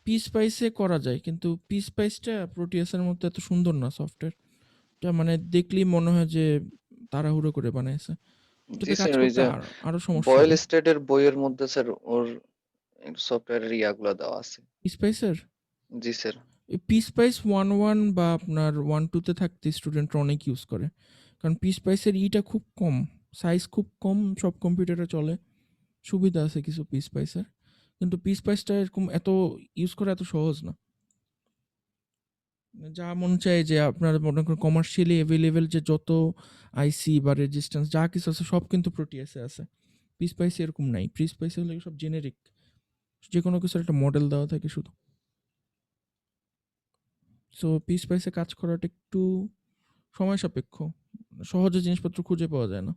পিস্পাইসে করা যায়, কিন্তু পিস্পাইসটা প্রোটিয়াসের মতো এত সুন্দর না সফটওয়্যারটা, মানে দেখলেই মনে হয় যে তাড়াহুড়ো করে বানাইছে। জি এটাতে কাজ স্যার, ওই করতে যে আরো সমস্যা বয়েল হবে। স্টেটের বইয়ের মধ্যে স্যার ওর সফটওয়্যারের ইয়াগুলো দেওয়া আছে। পিস্পাইসের জি স্যার। পিস্পাইস 1.1 বা আপনার 1.2 থাকতে স্টুডেন্টরা অনেক ইউজ করে, কারণ পিস্পাইসের ইটা খুব কম, সাইজ খুব কম, সব কম্পিউটারে চলে, সুবিধা আছে কিছু পিস্পাইসের। কিন্তু পিস্পাইসটা এরকম এত ইউজ করা এত সহজ না। যা মন চায় যে আপনার মনে করেন কমার্শিয়ালি অ্যাভেলেবেল যে যত আইসি বা রেজিস্ট্যান্স যা কিছু আছে সব কিন্তু প্রোটিয়াসে আছে। পিস্পাইসে এরকম নাই। পিস্পাইসে হলে সব জেনেরিক, যে কোনো কিছুর একটা মডেল দেওয়া থাকে শুধু। সো পিস্পাইসে কাজ করাটা একটু সময় সাপেক্ষ, সহজে জিনিসপত্র খুঁজে পাওয়া যায় না।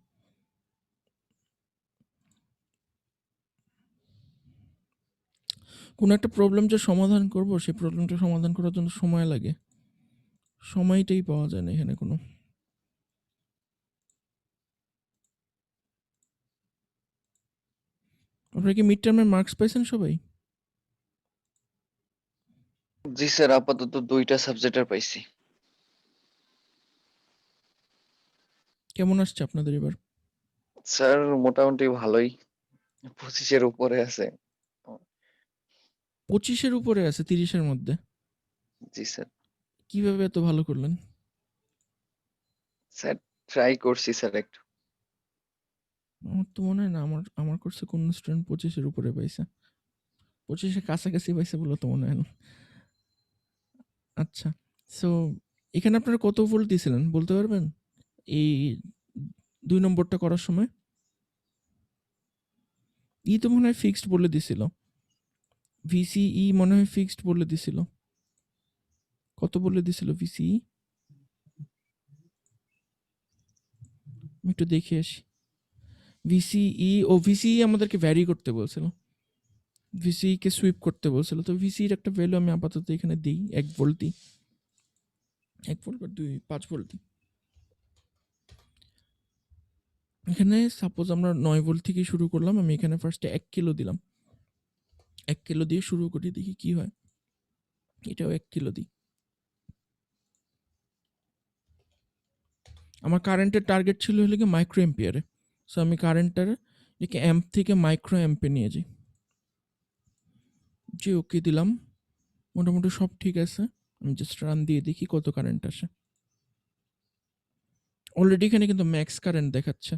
কোনো একটা প্রবলেম যে সমাধান করব, সেই প্রবলেমটা সমাধান করার জন্য সময় লাগে, সময়টাই পাওয়া যায় না এখানে কোনো। আপনারা কি মিড টার্মের মার্কস পাইছেন সবাই? জি স্যার, আপাতত 2টা সাবজেক্টের পাইছি। কেমন আসছে আপনাদের এবার? স্যার মোটামুটি ভালোই, 25-এর উপরে আছে। 25-এর উপরে আছে 30-এর মধ্যে? জি স্যার। কিভাবে এত ভালো করলেন? স্যার ট্রাই করছি স্যার একটু। আমার তো মনে হয় না আমার কোর্সে কোন স্টুডেন্ট 25-এর উপরে পাইছে। 25-এর কাছাকাছি পাইছে বলে তো মনে হয় না। আচ্ছা, সো এখানে আপনারা কত ভোল্ট দিছিলেন বলতে পারবেন? এই ২ নম্বরটা করার সময়? তো মনে হয় ফিক্সড বলে দিছিল। VCE মনে হয় ফিক্সড বলে দিছিল। কত বলে দিছিল VCE? আমি একটু দেখে আসি। VCE আমাদেরকে ভ্যারি করতে বলছিল। VCE কে সুইপ করতে বলছিল। তো VCE এর একটা ভ্যালু আমি আপাতত এখানে দিই। ১ ভোল্ট দিই। ১ ভোল্ট বা ৫ ভোল্ট দিই। এখানে সাপোজ আমরা ৯ ভোল্ট থেকে শুরু করলাম। আমি এখানে ফার্স্টে ১ কিলো দিলাম। ১ কিলো দিয়ে শুরু করি, দেখি কি হয়। এটাও ১ কিলো দিই। আমার কারেন্টের টার্গেট ছিল হলো গিয়ে মাইক্রো অ্যাম্পিয়ারে। সো আমি কারেন্টটার একে অ্যাম্প থেকে মাইক্রো অ্যাম্পে নিয়ে যাই। যে ওকে দিলাম। মোটামুটি সব ঠিক আছে। আমি জাস্ট রান দিয়ে দেখি কত কারেন্ট আসে। অলরেডি এখানে কিন্তু ম্যাক্স কারেন্ট দেখাচ্ছে।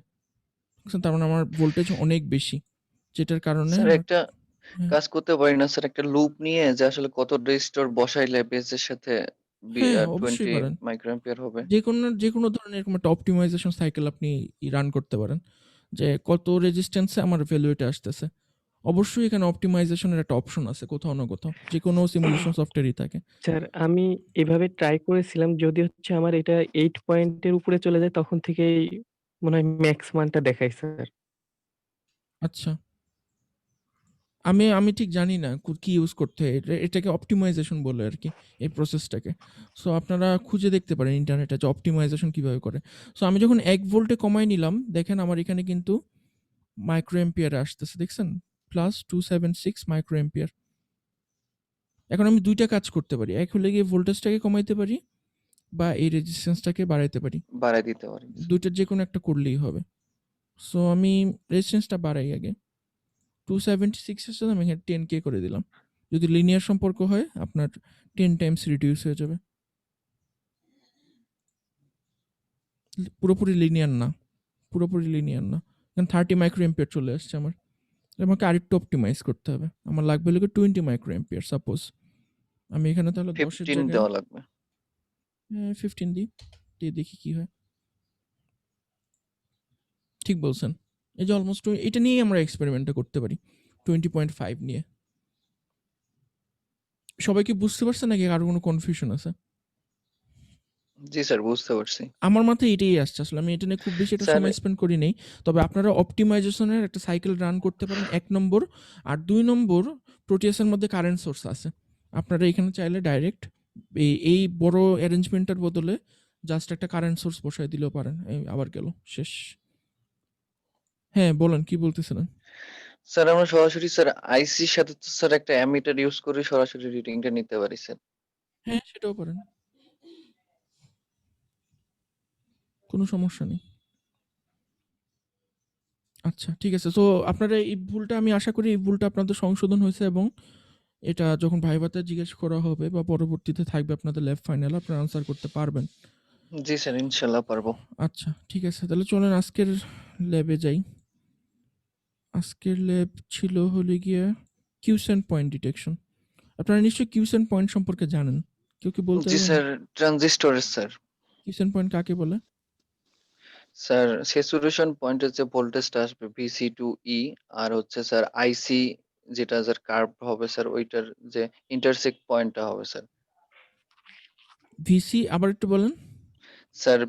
বুঝছেন? তার মানে আমার ভোল্টেজ অনেক বেশি। যেটার কারণে স্যার আমার একটা হ্যাঁ, কাজ করতে পারি না স্যার, একটা লুপ নিয়ে যে আসলে কত রেজিস্টর বসাইলে বেসের সাথে হ্যাঁ, অবশ্যই 20 পারেন। মাইক্রোঅ্যাম্পিয়ার হবে। যেকোনো ধরনের এরকম একটা অপটিমাইজেশন সাইকেল আপনি রান করতে পারেন। যে কত রেজিস্ট্যান্সে আমার ভ্যালু এটা আসতেছে। অবশ্যই এখানে অপটিমাইজেশনের একটা অপশন আছে কোথাও না কোথাও। যেকোনো সিমুলেশন সফটওয়্যারই থাকে। স্যার আমি এভাবে ট্রাই করেছিলাম। যদি হচ্ছে আমার এটা 8 পয়েন্টের উপরে চলে যায় তখন থেকেই মনে হয় ম্যাক্স মানটা দেখায় স্যার। আচ্ছা। আমি ঠিক জানি না কি ইউজ করতে হয়। এটাকে অপটিমাইজেশন বলে আরকি এই প্রসেসটাকে। সো আপনারা খুঁজে দেখতে পারেন ইন্টারনেটে যে অপটিমাইজেশন কিভাবে করে। সো আমি যখন ১ ভোল্টে কমায় নিলাম, দেখেন আমার এখানে কিন্তু মাইক্রো অ্যাম্পিয়ারে আসতেছে, দেখছেন? +276 মাইক্রো অ্যাম্পিয়ার। এখন আমি ২ টা কাজ করতে পারি। এক হলে গিয়ে ভোল্টেজটাকে কমাইতে পারি বা এই রেজিস্ট্যান্সটাকে বাড়াইতে পারি। বাড়ায় দিতে পারি। ২ টার যেকোনো একটা করলেই হবে। সো আমি রেজিস্ট্যান্সটা বাড়াই আগে। 276 এর সাথে আমি এখানে 10K করে দিলাম। যদি লিনিয়ার সম্পর্ক হয় আপনার 10 টাইমস রিডিউস হয়ে যাবে। পুরোপুরি লিনিয়ার না। কারণ 30 মাইক্রো অ্যাম্পিয়ার চলে আসছে আমার। আমাকে আরেকটু অপটিমাইজ করতে হবে। আমার লাগবে হলো 20 মাইক্রো অ্যাম্পিয়ার সাপোজ। আমি এখানে তাহলে 10 এর 15 জায়গায় দেওয়া লাগবে। 15 দিই। দিয়ে দেখি কি হয়। ঠিক বলছেন। এই যে অলমোস্ট এটা নিয়েই আমরা এক্সপেরিমেন্টটা করতে পারি। 20.5 নিয়ে। সবাই কি বুঝতে পারছে নাকি আরো কোনো কনফিউশন আছে? জি স্যার, বুঝতে পারছি। আমার মাথায় এটাই আসছে। আসলে আমি এটা নিয়ে খুব বেশি একটা স্যার সময় স্পেন্ড করি নাই। তবে আপনারা অপটিমাইজেশনের একটা সাইকেল রান করতে পারেন ১ নম্বর। আর ২ নম্বর প্রোটিয়াসের মধ্যে কারেন্ট সোর্স আছে। আপনারা এখানে চাইলে ডাইরেক্ট এই বড় অ্যারেঞ্জমেন্টের বদলে জাস্ট একটা কারেন্ট সোর্স বসায় দিলেও পারেন। এই আবার গেল, শেষ। হ্যাঁ, বলেন কি বলতেছিলেন? স্যার আমরা সরাসরি স্যার আইসির সাথে তো স্যার একটা অ্যামিটার ইউজ করে সরাসরি রিডিংটা নিতে পারি স্যার। হ্যাঁ, সেটাও পারেন। কোনো সমস্যা নেই। আচ্ছা, ঠিক আছে। সো আপনারা এই ভুলটা, আমি আশা করি এই ভুলটা আপনাদের সংশোধন হয়েছে এবং এটা যখন ভাইভাতে জিজ্ঞেস করা হবে বা পরবর্তীতে থাকবে আপনাদের ল্যাব ফাইনাল, আপনারা আনসার করতে পারবেন। জি স্যার, ইনশাল্লাহ পারবো। আচ্ছা, ঠিক আছে। তাহলে চলেন আজকের ল্যাবে যাই। আজকের ল্যাব ছিল হলো গিয়ে কিউসেন্ট পয়েন্ট ডিটেকশন। আপনারা নিশ্চয়ই কিউসেন্ট পয়েন্ট সম্পর্কে জানেন। কেউ কি বলতে জি পারবেন? স্যার, ট্রানজিস্টরের স্যার। কিউসেন্ট পয়েন্ট কাকে বলে? স্যার স্যাচুরেশন পয়েন্টের যে ভোল্টেজটা আসবে ভিসি টু ই, আর হচ্ছে স্যার আইসি যেটা স্যার কার্ভ হবে স্যার, ওইটার যে ইন্টারসেক্ট পয়েন্টটা হবে স্যার। ভিসি আবার একটু বলেন। স্যার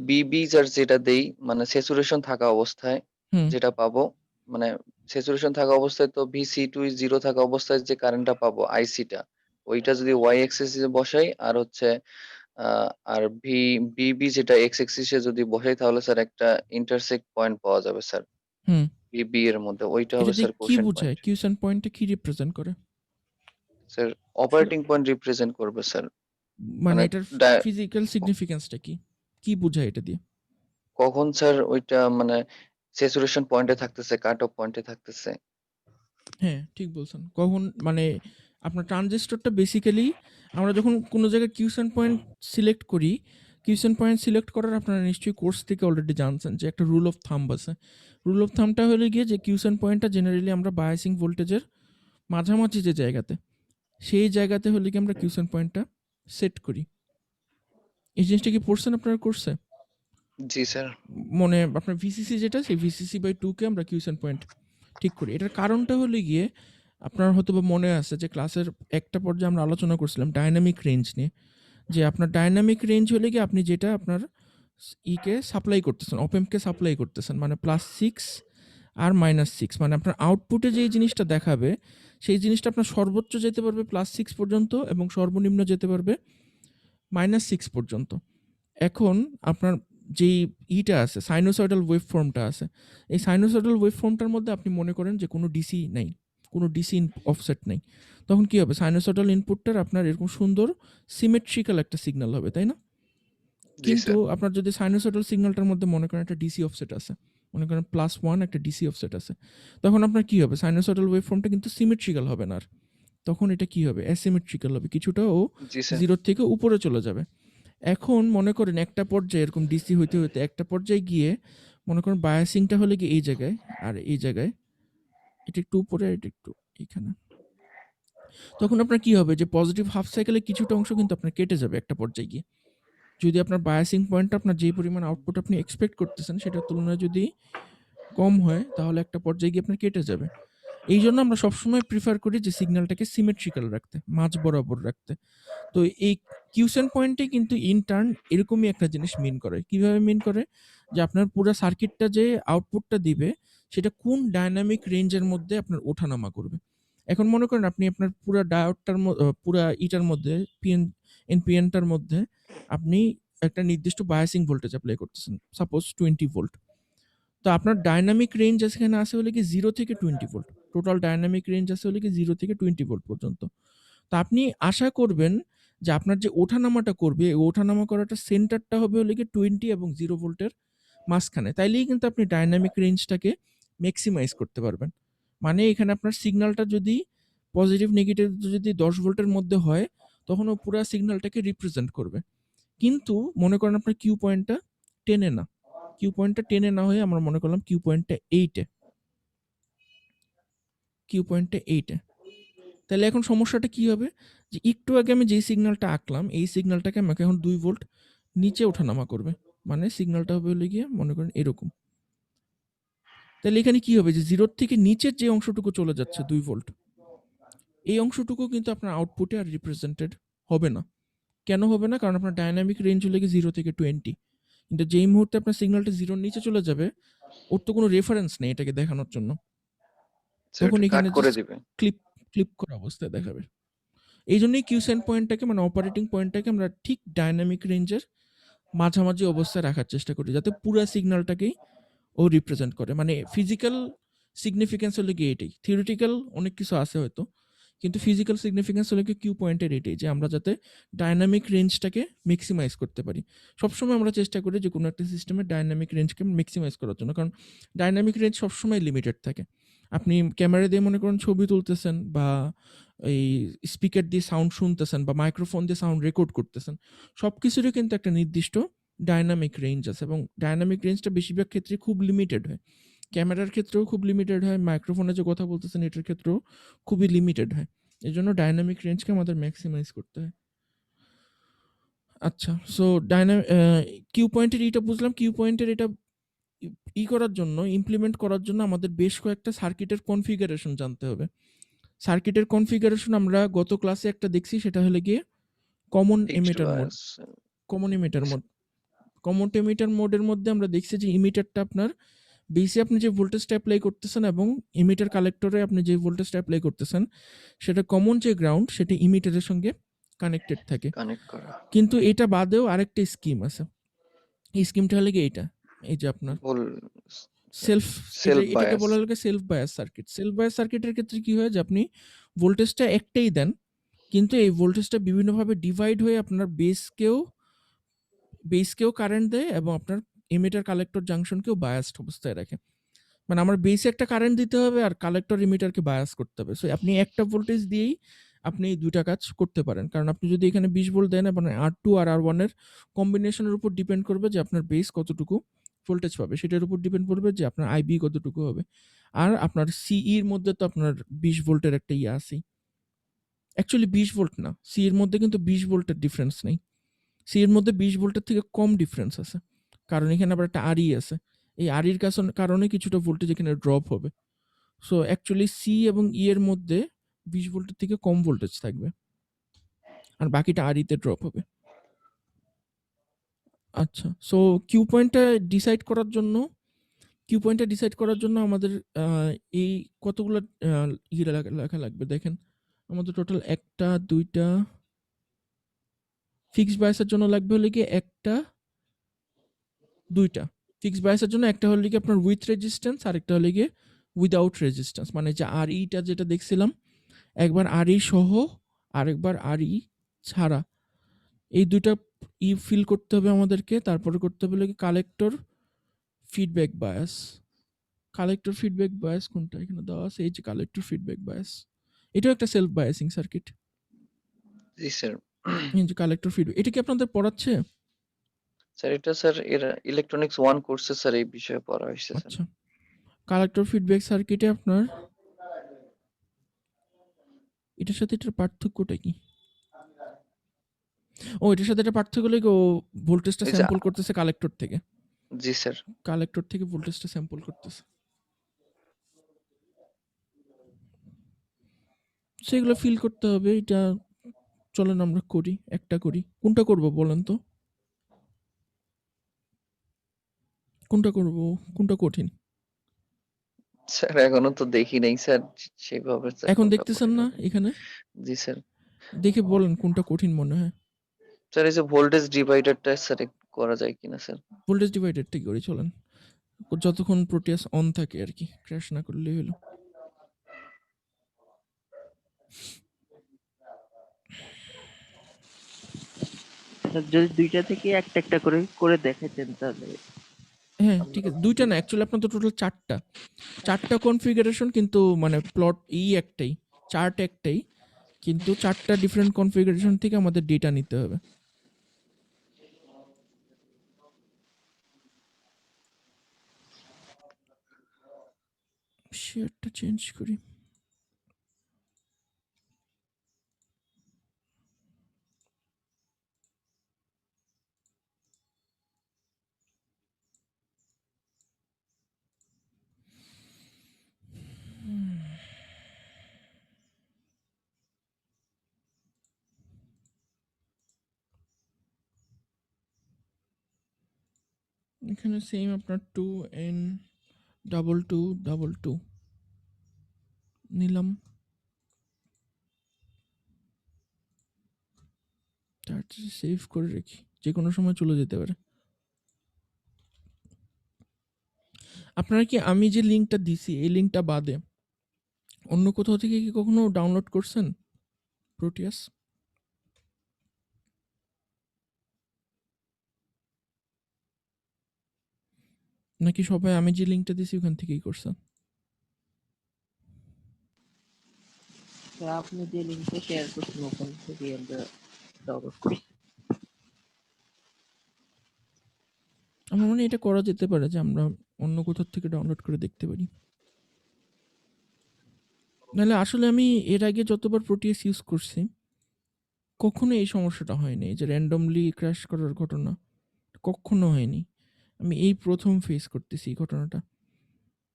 বিবি যার যেটা দেই, মানে স্যাচুরেশন থাকা অবস্থায় হুম, যেটা পাবো, মানে স্যাচুরেশন থাকা অবস্থায় তো ভিসি টু জিরো থাকা অবস্থায় যে কারেন্টটা পাবো আইসিটা, ওইটা যদি ওয়াই এক্সিসে বসাই আর হচ্ছে আর বিবি যেটা এক্স এক্সিসে যদি বসাই, তাহলে স্যার একটা ইন্টারসেক্ট পয়েন্ট পাওয়া যাবে স্যার হুম। বিবি এর মধ্যে, ওইটা এটা হবে দিয়ে স্যার কি কোশেন্ট বোঝায়? পয়েন্ট। কিউসেন্ট পয়েন্টটা কি রিপ্রেজেন্ট করে? স্যার অপারেটিং পয়েন্ট রিপ্রেজেন্ট করবে স্যার। মানে মানে এটার ডা- ফিজিক্যাল সিগনিফিকেন্সটা কি? কি বোঝায় এটা দিয়ে? কখন স্যার ওইটা মানে স্যাচুরেশন পয়েন্টে থাকতেছে, কাট অফ পয়েন্টে থাকতেছে। হ্যাঁ, ঠিক বলছেন। কখন মানে আপনার ট্রানজিস্টরটা বেসিক্যালি আমরা যখন কোনো জায়গায় কিউসেন্ট পয়েন্ট সিলেক্ট করি, কিউসেন্ট পয়েন্ট সিলেক্ট করার আপনারা নিশ্চয়ই কোর্স থেকে অলরেডি জানছেন যে একটা রুল অফ থাম্ব আছে। রুল অফ থাম্বটা হলো গিয়ে যে কিউসেন্ট পয়েন্টটা জেনারেলি আমরা বায়াসিং ভোল্টেজের মাঝামাঝি যে জায়গাতে, সেই জায়গাতে হলে কি আমরা কিউসেন্ট পয়েন্টটা সেট করি। এই জিনিসটা কি পড়ছেন আপনারা কোর্সে? জি স্যার। মনে আপনার ভিসিসি যেটা সেই VCC/2 কে আমরা কিউসেন্ট পয়েন্ট ঠিক করি। এটার কারণটা হলো গিয়ে আপনার হয়তোবা মনে আছে যে ক্লাসের একটা পর্যায়ে আমরা আলোচনা করছিলাম ডায়নামিক রেঞ্জ নিয়ে। যে আপনার ডায়নামিক রেঞ্জ হলে গিয়ে আপনি যেটা আপনার ইকে সাপ্লাই করতেছেন, অপ-অ্যাম্পকে সাপ্লাই করতেছেন মানে +6 আর -6 মানে আপনার আউটপুটে যেই জিনিসটা দেখাবে সেই জিনিসটা আপনার সর্বোচ্চ যেতে পারবে +6 পর্যন্ত এবং সর্বনিম্ন যেতে পারবে -6 পর্যন্ত। এখন আপনার যেই ইটা আছে সাইনোসয়েডাল ওয়েভ ফর্মটা আছে, এই সাইনোসয়েডাল ওয়েভ ফর্মটার মধ্যে আপনি মনে করেন যে কোনো ডিসি নাই, কোনো ডিসি অফসেট নেই। তখন কি হবে? সাইনোসয়েডাল ইনপুটটার আপনার এরকম সুন্দর সিমেট্রিক্যাল একটা সিগন্যাল হবে, তাই না? জি কিন্তু স্যার। আপনার যদি সাইনোসয়েডাল সিগন্যালটার মধ্যে মনে করেন একটা ডিসি অফসেট আছে, মনে করেন +1 একটা ডিসি অফসেট আছে, তখন আপনার কি হবে? সাইনোসয়েডাল ওয়েভ ফর্মটা কিন্তু সিমেট্রিক্যাল হবে না আর। তখন এটা কি হবে? অ্যাসিমেট্রিক্যাল হবে, কিছুটা ও জি স্যার। 0 থেকে উপরে চলে যাবে। এখন মনে করেন একটা পর্যায়ে এরকম ডিসি হইতে হইতে একটা পর্যায়ে গিয়ে মনে করেন বায়াসিংটা হলে কি এই জায়গায় আর এই জায়গায়, এটা একটু উপরে এটা একটু এখানে। তখন আপনার কি হবে? যে পজিটিভ হাফ সাইকেলে কিছুটা অংশ কিন্তু আপনার কেটে যাবে একটা পর্যায়ে গিয়ে। যদি আপনার বায়াসিং পয়েন্টটা আপনার যেই পরিমাণ আউটপুট আপনি এক্সপেক্ট করতেছেন সেটার তুলনায় যদি কম হয় তাহলে একটা পর্যায়ে গিয়ে আপনার কেটে যাবে। এই জন্য আমরা সবসময় প্রিফার করি যে সিগন্যালটাকে সিমেট্রিক্যাল রাখতে, মাঝ বরাবর রাখতে। তো এই কিউসেন্ট পয়েন্টে কিন্তু ইন টার্ন এরকমই একটা জিনিস মিন করে। কিভাবে মিন করে? যে আপনার পুরা সার্কিটটা যে আউটপুটটা দিবে সেটা কোন ডায়নামিক রেঞ্জের মধ্যে আপনার ওঠানামা করবে। এখন মনে করেন আপনি আপনার পুরা ডায়োডটার পুরা ইটার মধ্যে এনপিএনটার মধ্যে আপনি একটা নির্দিষ্ট বায়াসিং ভোল্টেজ এপ্লাই করতেছেন। Suppose 20 volt. তো আপনার ডায়নামিক রেঞ্জ এখানে আছে হলো কি 0 থেকে 20 ভোল্ট। টোটাল ডায়নামিক রেঞ্জ আছে হলো কি 0 থেকে 20 ভোল্ট পর্যন্ত। তো আপনি আশা করবেন যে আপনার যে ওঠানামাটা করবে, এই ওঠানামা করাটা সেন্টারটা হবে হলো গিয়ে 20 এবং 0 ভোল্টের মাঝখানে। তাইলেই কিন্তু আপনি ডায়নামিক রেঞ্জটাকে ম্যাক্সিমাইজ করতে পারবেন। মানে এখানে আপনার সিগন্যালটা যদি পজিটিভ নেগেটিভ যদি 10 ভোল্টের মধ্যে হয়, তখন ও পুরা সিগন্যালটাকে রিপ্রেজেন্ট করবে। কিন্তু মনে করেন আপনার কিউ পয়েন্টটা 10 এ না। কিউ পয়েন্টটা 10 এ না হয়ে আমরা মনে করলাম কিউ পয়েন্টটা 8 এ। কিউ পয়েন্টটা 8 এ। তাহলে এখন সমস্যাটা কি হবে? যে একটু আগে আমি যেই সিগন্যালটা আঁকলাম, এই সিগন্যালটাকে আমাকে এখন 2 ভোল্ট নিচে ওঠানামা করবে। মানে সিগন্যালটা হবে হলো গিয়ে মনে করেন এরকম। তাহলে এখানে কি হবে? যে 0 থেকে নিচের যে অংশটুকু চলে যাচ্ছে 2 ভোল্ট, এই অংশটুকু কিন্তু আপনার আউটপুটে আর রিপ্রেজেন্টেড হবে না। কেন হবে না? কারণ আপনার ডায়নামিক রেঞ্জ হলো গিয়ে 0 থেকে 20। কিন্তু যেই মুহূর্তে আপনার সিগন্যালটা 0 এর নিচে চলে যাবে, ওর তো কোনো রেফারেন্স নেই এটাকে দেখানোর জন্য। স্যার তখন এটা কাট এখানে করে জাস্ট দিবে। ক্লিপ করা অবস্থায় দেখাবে। এইজন্যই কিউসেন্ট পয়েন্টটাকে মানে অপারেটিং পয়েন্টটাকে আমরা ঠিক ডায়নামিক রেঞ্জের মাঝামাঝি অবস্থায় রাখার চেষ্টা করি, যাতে পুরা সিগন্যালটাকেই ও রিপ্রেজেন্ট করে। মানে ফিজিক্যাল সিগনিফিকেন্স হলো গিয়ে এটাই। থিওরিটিক্যাল অনেক কিছু আছে হয়তো, কিন্তু ফিজিক্যাল সিগনিফিকেন্স হলো গিয়ে কিউ পয়েন্টের এটাই, যে আমরা যাতে ডায়নামিক রেঞ্জটাকে ম্যাক্সিমাইজ করতে পারি। সবসময় আমরা চেষ্টা করি যে কোনো একটা সিস্টেমের ডায়নামিক রেঞ্জকে ম্যাক্সিমাইজ করার জন্য, কারণ ডায়নামিক রেঞ্জ সবসময় লিমিটেড থাকে। আপনি ক্যামেরা দিয়ে মনে করেন ছবি তুলতেছেন বা এই স্পিকার দিয়ে সাউন্ড শুনতেছেন বা মাইক্রোফোন দিয়ে সাউন্ড রেকর্ড করতেছেন, সব কিছুরই কিন্তু একটা নির্দিষ্ট ডায়নামিক রেঞ্জ আছে এবং ডায়নামিক রেঞ্জটা বেশিরভাগ ক্ষেত্রে খুব লিমিটেড হয়। ক্যামেরার ক্ষেত্রেও খুব লিমিটেড হয়, মাইক্রোফোনে যে কথা বলতেছেন এটার ক্ষেত্রেও খুবই লিমিটেড হয়। এজন্য ডায়নামিক রেঞ্জকে আমাদের ম্যাক্সিমাইজ করতে হয়। আচ্ছা, সো কিউ পয়েন্টের এটা বুঝলাম। কিউ পয়েন্টের এটা করার জন্য, ইমপ্লিমেন্ট করার জন্য আমাদের বেশ কয়েকটা সার্কিটের কনফিগারেশন জানতে হবে। সার্কিটের কনফিগারেশন আমরা গত ক্লাসে একটা দেখছি, সেটা হলো গিয়ে common fixed emitter mode. Bias. Common emitter mode. Common emitter মোডের মধ্যে আমরা দেখছি যে ইমিটারটা আপনার বেসে আপনি যে ভোল্টেজটা অ্যাপ্লাই করতেছেন এবং ইমিটার কালেক্টরে আপনি যে ভোল্টেজটা অ্যাপ্লাই করতেছেন সেটা কমন যে গ্রাউন্ড সেটা ইমিটারের সঙ্গে কানেক্টেড থাকে। কানেক্ট করা। কিন্তু এটা বাদেও আরেকটা স্কিম আছে। এই স্কিমটা হলো গিয়ে এইটা, এই যে আপনার ভুল সেলফ, সেলফ এটাকে বায়াস। বলা হলো self bias circuit. Self bias সার্কিটের ক্ষেত্রে কি হয় যে আপনি ভোল্টেজটা একটাই দেন, কিন্তু এই ভোল্টেজটা বিভিন্নভাবে ডিভাইড হয়ে আপনার বেসকেও কারেন্ট দেয় এবং আপনার এমিটার কালেক্টর জাংশনকেও বায়াসড অবস্থায় রাখে। মানে আমার বেসে একটা কারেন্ট দিতে হবে আর কালেক্টর এমিটারকে বায়াস করতে হবে। সো আপনি একটা ভোল্টেজ দিয়েই আপনি এই দুইটা কাজ করতে পারেন। কারণ আপনি যদি এখানে 20 ভোল্ট দেন, আপনার R2 আর R1 এর কম্বিনেশনের উপর ডিপেন্ড করবে যে আপনার বেস কতটুকু ভোল্টেজ পাবে। সেটার উপর ডিপেন্ড করবে যে আপনার IB কতটুকু হবে। আর আপনার CE এর মধ্যে তো আপনার 20 ভোল্টের একটা আছেই। অ্যাকচুয়ালি 20 ভোল্ট না, CE এর মধ্যে কিন্তু 20 ভোল্টের ডিফারেন্স নেই। সি এর মধ্যে 20 ভোল্টের থেকে কম ডিফারেন্স আছে, কারণ এখানে আবার একটা আরই আছে। এই আরইর কারণে কিছুটা ভোল্টেজ এখানে ড্রপ হবে। সো অ্যাকচুয়ালি সি এবং ই এর মধ্যে 20 ভোল্টের থেকে কম ভোল্টেজ থাকবে, আর বাকিটা আরইতে ড্রপ হবে। আচ্ছা, সো কিউ পয়েন্টটা ডিসাইড করার জন্য আমাদের এই কতগুলো ইয়ে লেখা লাগবে দেখেন। আমাদের টোটাল 1টা 2টা, ফিক্সড বায়াসের জন্য লাগবে হলে কি 1টা 2টা। ফিক্সড বায়াসের জন্য একটা হলে কি আপনার উইথ রেজিস্ট্যান্স, আর একটা হলে গিয়ে উইদাউট রেজিস্ট্যান্স। মানে যে আর ইটা যেটা দেখছিলাম, একবার আর ই সহ আরেকবার আর ই ছাড়া, এই দুইটা ফিল করতে হবে আমাদেরকে। তারপরে করতে হবে কি collector feedback bias. Collector feedback bias কোনটা এখানে দেওয়া আছে, এই যে কালেক্টর ফিডব্যাক বায়াস, এটাও একটা সেলফ বায়াসিং সার্কিট। জি স্যার। এই যে কালেক্টর ফিডব্যাক, এটা কি আপনাদের পড়াচ্ছে? স্যার এটা স্যার এর ইলেকট্রনিক্স 1 কোর্সে স্যার এই বিষয়ে পড়া হয়েছে স্যার। আচ্ছা, কালেক্টর ফিডব্যাক সার্কিটে আপনার এটার সাথে এটার পার্থক্যটা কি? ও, এটার সাথে এটা পার্থক্য হলো কি, ও ভোল্টেজটা এই যে স্যাম্পল করতেছে কালেক্টর থেকে, জি স্যার। কালেক্টর থেকে ভোল্টেজটা স্যাম্পল করতেছে। সেগুলো ফিল করতে হবে। এটা চলেন আমরা করি, একটা করি। কোনটা করব বলেন তো, কোনটা করব, কোনটা কঠিন? স্যার এখনো তো দেখি নাই স্যার সেভাবে স্যার এখন কোনটা দেখতেছেন কঠিন না হবে। এখানে? জি স্যার। দেখে বলেন কোনটা কঠিন মনে হয়। স্যার এই যে ভোল্টেজ ডিভাইডারটা স্যার একটু করা যায় কিনা স্যার? ভোল্টেজ ডিভাইডারটা করি চলেন, যতক্ষণ প্রোটিয়াস অন থাকে আর কি, ক্র্যাশ না করলেই হলো। স্যার যদি দুইটা থেকে একটা একটা করে করে দেখাইতেন তাহলে। হ্যাঁ ঠিক আছে, দুইটা না, অ্যাকচুয়ালি আপনার তো টোটাল চারটা কনফিগারেশন, কিন্তু মানে প্লট একটাই, চার্ট একটাই, কিন্তু চারটা ডিফারেন্ট কনফিগারেশন থেকে আমাদের ডেটা নিতে হবে। শেয়ারটা চেঞ্জ করি। এখানে সেম আপনার 2N2222 নিলাম, তাড়াতাড়ি সেভ করে রাখি, যে কোনো সময় চলে যেতে পারে। আপনারা কি আমি যে লিঙ্কটা দিছি এই লিঙ্কটা বাদে অন্য কোথাও থেকে কি কখনো ডাউনলোড করছেন প্রোটিয়াস? নাকি সবাই আমি যে লিঙ্কটা দিছি ওখান থেকেই করছেন? স্যার আপনি যে লিঙ্কটা শেয়ার করছেন ওখান থেকে আমরা ডাউনলোড করি। আমার মনে হয় এটা করা যেতে পারে যে আমরা অন্য কোথাও থেকে ডাউনলোড করে দেখতে পারি। নাহলে আসলে আমি এর আগে যতবার প্রোটিয়াস ইউজ করছি কখনো এই সমস্যাটা হয়নি, এই যে র্যান্ডমলি ক্র্যাশ করার ঘটনা কখনো হয়নি। আমি এই প্রথম ফেস করতেছি এই ঘটনাটা।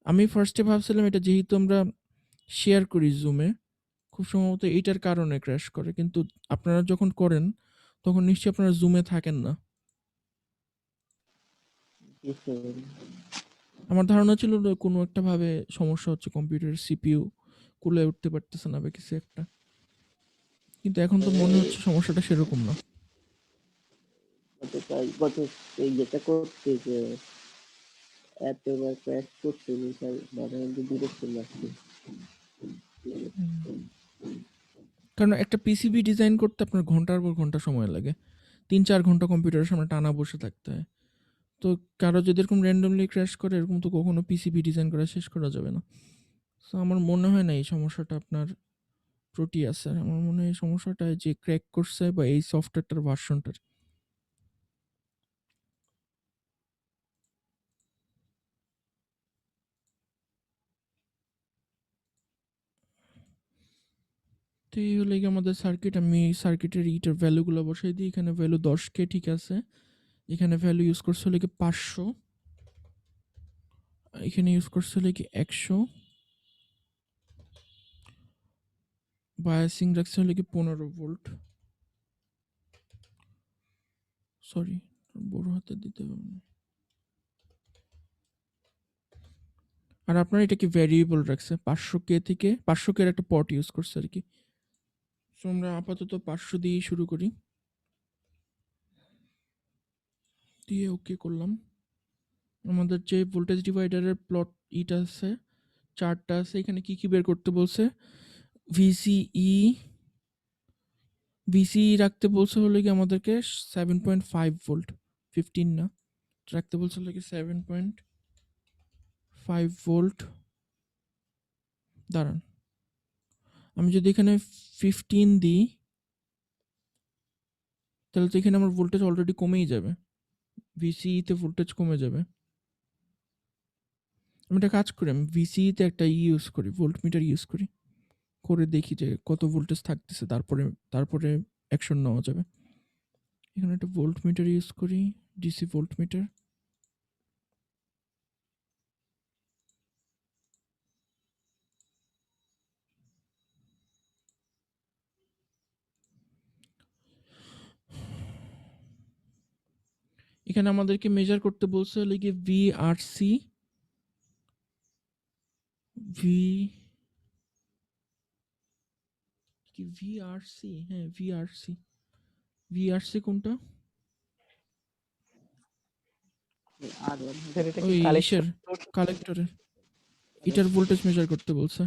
আমি ফার্স্টে ভাবছিলাম এটা যেহেতু আমরা শেয়ার করি জুমে, খুব সম্ভবত এইটার কারণে ক্র্যাশ করে, কিন্তু আপনারা যখন করেন তখন নিশ্চয়ই আপনারা জুমে থাকেন না। জি স্যার। আমার ধারণা ছিল যে কোনো একটা ভাবে সমস্যা হচ্ছে, কম্পিউটারের সিপিইউ কুলায় উঠতে পারতেছে না বা কিছু একটা, কিন্তু এখন তো মনে হচ্ছে সমস্যাটা সেরকম না। গত এই যেটা করতে যে এতবার ক্র্যাশ করতে স্যার মাঝে মধ্যে বিরক্ত লাগছে। কারণ একটা পিসিবি ডিজাইন করতে আপনার ঘন্টার পর ঘন্টা সময় লাগে, 3-4 ঘন্টা কম্পিউটারের সামনে টানা বসে থাকতে হয়। তো কারো যদি এরকম র্যান্ডমলি ক্র্যাশ করে, এরকম তো কখনো পিসিবি ডিজাইন করা শেষ করা যাবে না। সো আমার মনে হয় না এই সমস্যাটা আপনার প্রোটিয়াসের, আমার মনে হয় এই সমস্যাটা যে ক্র্যাক করছে বা এই সফটওয়্যারটার ভার্সনটার। তো এই হলো গিয়ে আমাদের সার্কিট। আমি সার্কিটের ইটার ভ্যালুগুলো বসাই দিই। এখানে ভ্যালু 10K, ঠিক আছে। এখানে ভ্যালু ইউজ করছে হলো গিয়ে 500, এখানে ইউজ করছে হলো গিয়ে 100, বায়াসিং রাখছে হলো গিয়ে 15 ভোল্ট। সরি, বড় হাতে দিতে হবে না। আর আপনার এটা কি ভ্যারিয়েবল রাখছে 500K থেকে, 500K এর একটা পট ইউজ করছে আর কি। সো আমরা আপাতত 500 দিয়েই শুরু করি, দিয়ে ওকে করলাম। আমাদের যে ভোল্টেজ ডিভাইডারের প্লট ইটা আছে, চার্টটা আছে, এখানে কি কি বের করতে বলছে? ভিসিই রাখতে বলছে হলো কি আমাদেরকে 7.5 ভোল্ট, 15 না, রাখতে বলছে হলো কি 7.5 ভোল্ট। দাঁড়ান, আমি যদি এখানে 15 দিই তাহলে তো এখানে আমার ভোল্টেজ অলরেডি কমেই যাবে, ভিসিইতে ভোল্টেজ কমে যাবে। আমি একটা কাজ করি, আমি ভিসিইতে একটা ইউজ করি, ভোল্টমিটার ইউজ করি, করে দেখি যে কত ভোল্টেজ থাকতেছে, তারপরে অ্যাকশন নেওয়া যাবে। এখানে একটা ভোল্টমিটার ইউজ করি, ডিসি ভোল্টমিটার। এখানে আমাদেরকে মেজার করতে বলছে হলো গিয়ে ভিআরসি, ভিআরসি, হ্যাঁ ভিআরসি কোনটা? স্যার এটা কি ওই কালেকশন? কালেক্টরের। এটার ভোল্টেজ মেজার করতে বলছে,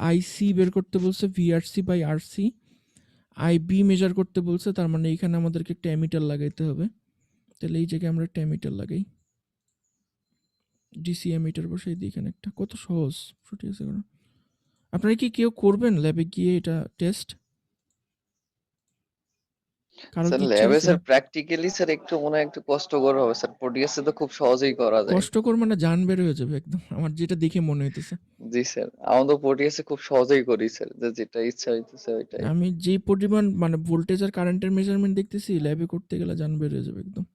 আইসি বের করতে বলছে, ভিআরসি বাই আরসি। আইবি মেজার করতে বলছে, তার মানে এখানে আমাদেরকে একটা এমিটার লাগাইতে হবে। তাহলে এই জায়গায় আমরা একটা এমিটার লাগাই, ডিসি এমিটার বসাই দিই এখানে একটা। কত সহজ, ঠিক আছে। আপনারা কি কেউ করবেন ল্যাবে গিয়ে এটা টেস্ট? কারো স্যার কি ইচ্ছা ল্যাবে আছে? স্যার প্র্যাকটিক্যালি স্যার একটু মনে হয় একটু কষ্টকর হবে স্যার, প্রোডিয়াসে তো খুব সহজেই করা যায়। কষ্টকর মানে জান বের হয়ে যাবে একদম, আমার যেটা দেখে মনে হইতেছে। জি স্যার, আমরা তো প্রোডিয়াসে খুব সহজেই করি স্যার, যেটা ইচ্ছা হইতেছে ওইটাই। আমি যে পরিমাণ মানে ভোল্টেজ আর কারেন্টের মেজারমেন্ট দেখতেছি, ল্যাবে করতে গেলে জান বের হয়ে যাবে একদম।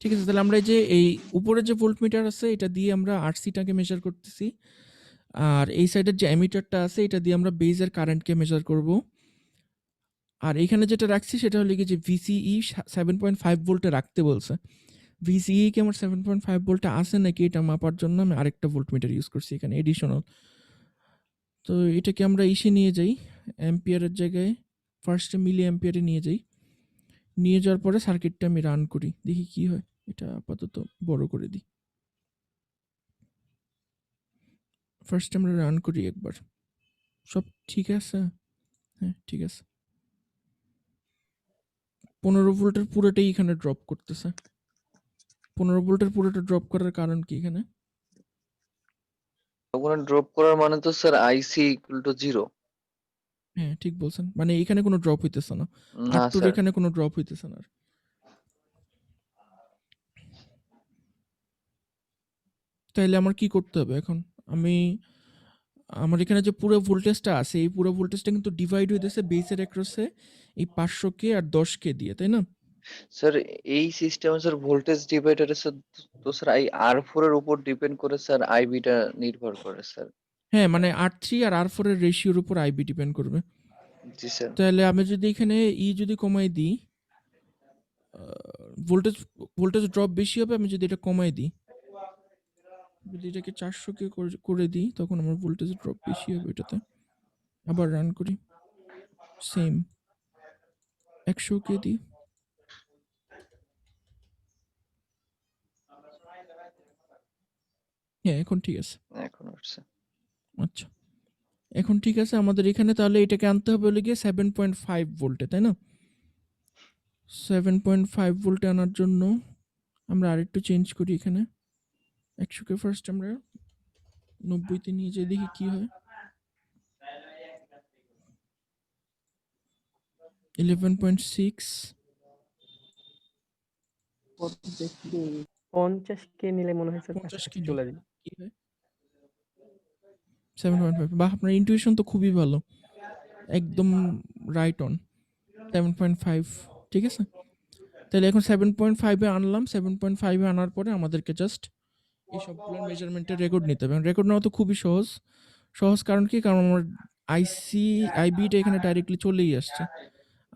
ঠিক আছে, তাহলে আমরা এই উপরে যে ভোল্টমিটার আছে এটা দিয়ে আমরা আরসিটাকে মেজার করতেছি, আর এই সাইডের যে এমিটারটা আছে এটা দিয়ে আমরা বেজের কারেন্টকে মেজার করব। আর এখানে যেটা রাখছি সেটা হলো কি যে ভিসিই 7.5 ভোল্টে রাখতে বলছে। ভিসিই কি আমার 7.5 ভোল্টে আছে নাকি এটা মাপার জন্য আমি আরেকটা ভোল্টমিটার ইউজ করছি এখানে এডিশনাল। তো এটাকে আমরা নিয়ে যাই অ্যাম্পিয়ারের জায়গায়, ফার্স্টে মিলি অ্যাম্পিয়ারে নিয়ে যাই। নিয়ে যাওয়ার পরে সার্কিটটা আমি রান করি, দেখি কি হয়। এটা আপাতত বড় করে দিই। ফার্স্ট আমরা রান করি একবার, সব ঠিক আছে? হ্যাঁ ঠিক আছে। 15 ভোল্টের পুরোটাই এখানে ড্রপ করতেছে। 15 ভোল্টের পুরোটা ড্রপ করার কারণ কি এখানে? ওখানে ড্রপ করার মানে তো স্যার আইসি ইকুয়াল টু 0। হ্যাঁ ঠিক বলছেন, মানে এখানে কোনো ড্রপ হইতেছে না, না আরটুর স্যার, এখানে কোনো ড্রপ হইতেছে না। তাইলে আমার কি করতে হবে এখন? আমার এখানে যে পুরো ভোল্টেজটা আছে এই পুরো ভোল্টেজটা কিন্তু ডিভাইড হইতেছে বেসের অ্যাক্রসে এই 500K আর 10K দিয়ে, তাই না? স্যার এই সিস্টেমে স্যার ভোল্টেজ ডিভাইডারে স্যার, তো স্যার এই R4 এর উপর ডিপেন্ড করে স্যার আইবিটা নির্ভর করে স্যার। হ্যাঁ মানে R3 আর R4 এর রেশিওর উপর আইবি ডিপেন্ড করবে। জি স্যার। তাহলে আমি যদি এখানে যদি কমাই দিই, ভোল্টেজ ভোল্টেজ ড্রপ বেশি হবে। আমি যদি এটা কমাই দিই, যদি এটাকে 400K করে দিই তখন আমার ভোল্টেজ ড্রপ বেশি হবে এটাতে। আবার রান করি, সেম 100K দিই। হ্যাঁ এখন ঠিক আছে। এখন হচ্ছে আচ্ছা এখন ঠিক আছে। আমাদের এখানে তাহলে এটাকে আনতে হবে হলে গিয়ে 7.5 ভোল্টে, তাই না? 7.5 ভোল্টে আনার জন্য আমরা আরেকটু চেঞ্জ করি এখানে। 100K ফার্স্ট আমরা 90তে নিয়ে যাই, দেখি কি হয়। 11.6 50K নিলে মনে হয় স্যার 50K কাছাকাছি নেই। চলে যাবে। কি হয়? 7.5 বাহ! আপনার ইনটিউশন তো খুবই ভালো। একদম রাইট অন। 7.5 ঠিক আছে? তাহলে এখন 7.5 এ আনলাম। 7.5 এ আনার পরে আমাদেরকে জাস্ট এই সবগুলোর মেজারমেন্টের রেকর্ড নিতে হবে। রেকর্ড নেওয়া তো খুবই সহজ। সহজ কারণ কি? কারণ আমার আইবিটা এখানে ডাইরেক্টলি চলেই আসছে।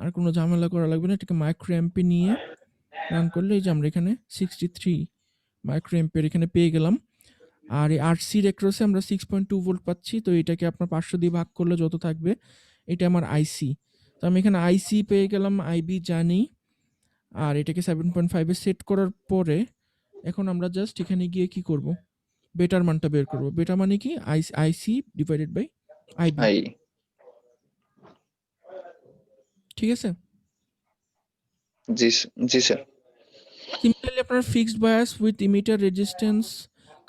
আর কোনো ঝামেলা করা লাগবে না। এটাকে মাইক্রো অ্যাম্পে নিয়ে রান করলে এই যে আমরা এখানে 63 মাইক্রো অ্যাম্পের এখানে পেয়ে গেলাম। আর এই আরসির অ্যাক্রসে আমরা 6.2 ভোল্ট পাচ্ছি। তো এটাকে আপনার 500 দিয়ে ভাগ করলে যত থাকবে এটা আমার আইসি। তো আমি এখানে আইসি পেয়ে গেলাম, আইবি জানি। আর এটাকে 7.5 এ সেট করার পরে এখন আমরা জাস্ট এখানে গিয়ে কি করব? বেটার মানটা বের করব। বেটা মানে কি? IC divided by IB. আই ঠিক আছে? জি জি স্যার। সিমিলারলি আপনার fixed bias with emitter resistance,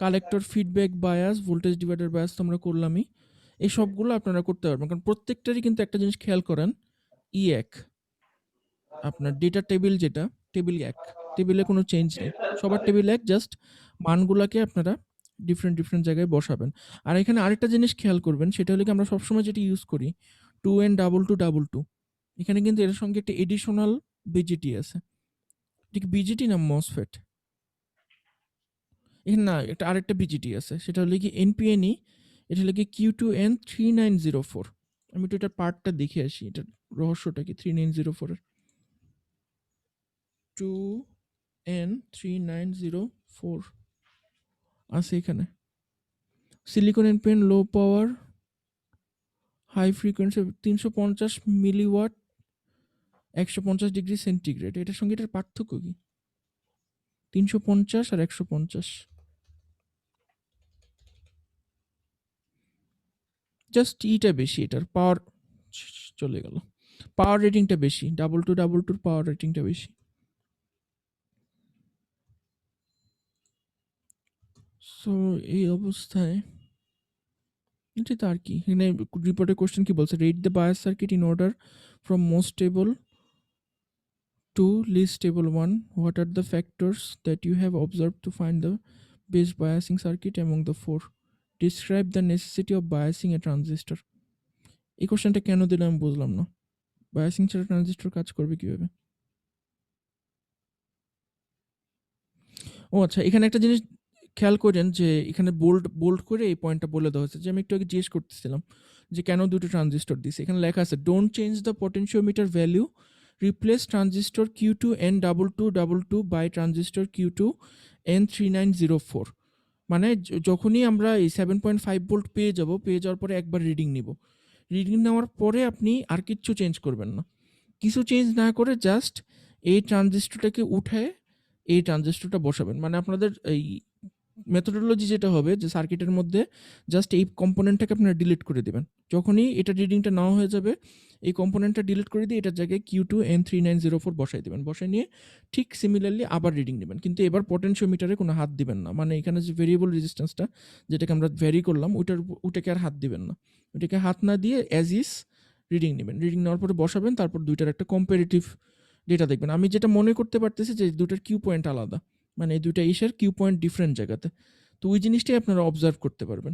collector feedback bias, voltage divider bias তো আমরা করলামই। এই সবগুলো আপনারা করতে পারবেন। কারণ প্রত্যেকটারই কিন্তু একটা জিনিস খেয়াল করেন, এক আপনার ডেটা টেবিল যেটা, টেবিল এক, টেবিলে কোনো চেঞ্জ নেই। সবার টেবিল এক, জাস্ট মানগুলাকে আপনারা ডিফারেন্ট জায়গায় বসাবেন। আর এখানে আরেকটা জিনিস খেয়াল করবেন, সেটা হলো কি আমরা সবসময় যেটা ইউজ করি 2N2222, এখানে কিন্তু এর সঙ্গে একটা এডিশনাল বিজিটি আছে। ঠিক বিজিটি না মসফেট? এখানে না, এটা আরেকটা বিজিটি আছে, সেটা হলো কি এনপিএনই, এটা হলো কি Q2N3904। আমি একটু এটার পার্টটা দেখে আসি, এটার রহস্যটা কি 3904 এর। 2N3904 আছে এখানে। Silicon NPN, low power, high frequency, 350 milliwatt, 150 degree centigrade. এটার সঙ্গে এটার পার্থক্য কি? 350 আর 150, জাস্ট ইটা বেশি, এটার পাওয়ার চলে গেল, পাওয়ার রেটিংটা বেশি, 2222 পাওয়ার রেটিংটা বেশি। সো এই অবস্থায় এটা তো আর কি, এখানে রিপোর্টের কোশ্চেন কি বলছে? Rate the bias circuit in order from most stable to least stable one. What are the factors that you have observe to find the best biasing circuit among the four. Describe the necessity of biasing a transistor. এই কোশ্চেনটা কেন দিলাম আমি বুঝলাম না। Biasing ছাড়া transistor কাজ করবে কিভাবে? ও আচ্ছা, এখানে একটা জিনিস খেয়াল করেন যে এখানে বোল্ড করে এই পয়েন্টটা বলে দেওয়া হয়েছে, যে আমি একটু আগে জিজ্ঞেস করতেছিলাম যে কেন দুটো ট্রানজিস্টর দিছে। এখানে লেখা আছে don't change the potentiometer value, replace transistor Q2N2222 by transistor Q2N3904। মানে যখনই আমরা এই 7.5 ভোল্ট পেয়ে যাওয়ার পরে একবার রিডিং নিব। রিডিং নেওয়ার পরে আপনি আর কিচ্ছু চেঞ্জ করবেন না। কিছু চেঞ্জ না করে জাস্ট এই ট্রানজিস্টরটাকে উঠায় এই ট্রানজিস্টরটা বসাবেন। মানে আপনাদের এই মেথোডোলজি যেটা হবে যে সার্কিটের মধ্যে জাস্ট এই কম্পোনেন্টটাকে আপনারা ডিলিট করে দিবেন। যখনই এটা রিডিংটা নাও হয়ে যাবে, এই কম্পোনেন্টটা ডিলিট করে দিয়ে এটার জায়গায় Q2N3904 বসাই দিবেন। বসাই নিয়ে ঠিক সিমিলারলি আবার রিডিং নেবেন, কিন্তু এবার পটেনশিওমিটারে কোনো হাত দিবেন না। মানে এখানে যে ভেরিয়েবল রেজিস্ট্যান্সটা যেটাকে আমরা ভ্যারি করলাম, ওটাকে আর হাত দিবেন না। ওটাকে হাত না দিয়ে অ্যাজ ইজ রিডিং নেবেন। রিডিং নেওয়ার পরে বসাবেন, তারপর দুইটার একটা কম্পারেটিভ ডেটা দেখবেন। আমি যেটা মনে করতে পারতেছি যে দুটার কিউ পয়েন্ট আলাদা, মানে এই দুইটা ইসের কিউ পয়েন্ট ডিফারেন্ট জায়গাতে। তো ওই জিনিসটাই আপনারা অবজার্ভ করতে পারবেন।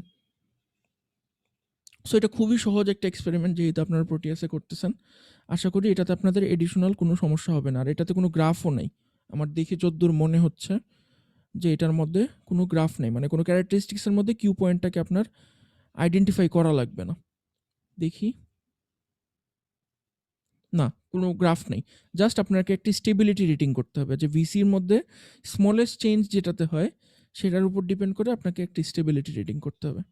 সো এটা খুবই সহজ একটা এক্সপেরিমেন্ট, যেহেতু আপনারা প্রোটিয়াসে করতেছেন। আশা করি এটাতে আপনাদের এডিশনাল কোনো সমস্যা হবে না। আর এটাতে কোনো গ্রাফও নেই, আমার দেখে যদ্দূর মনে হচ্ছে যে এটার মধ্যে কোনো গ্রাফ নেই, মানে কোনো ক্যারেক্টারিস্টিক্সের মধ্যে কিউ পয়েন্টটাকে আপনার আইডেন্টিফাই করা লাগবে না। দেখি, না, কোনো গ্রাফ নেই। জাস্ট আপনাকে একটি স্টেবিলিটি রেটিং করতে হবে, যে ভিসির মধ্যে স্মলেস্ট চেঞ্জ যেটাতে হয় সেটার উপর ডিপেন্ড করে আপনাকে একটি স্টেবিলিটি রেটিং করতে হবে।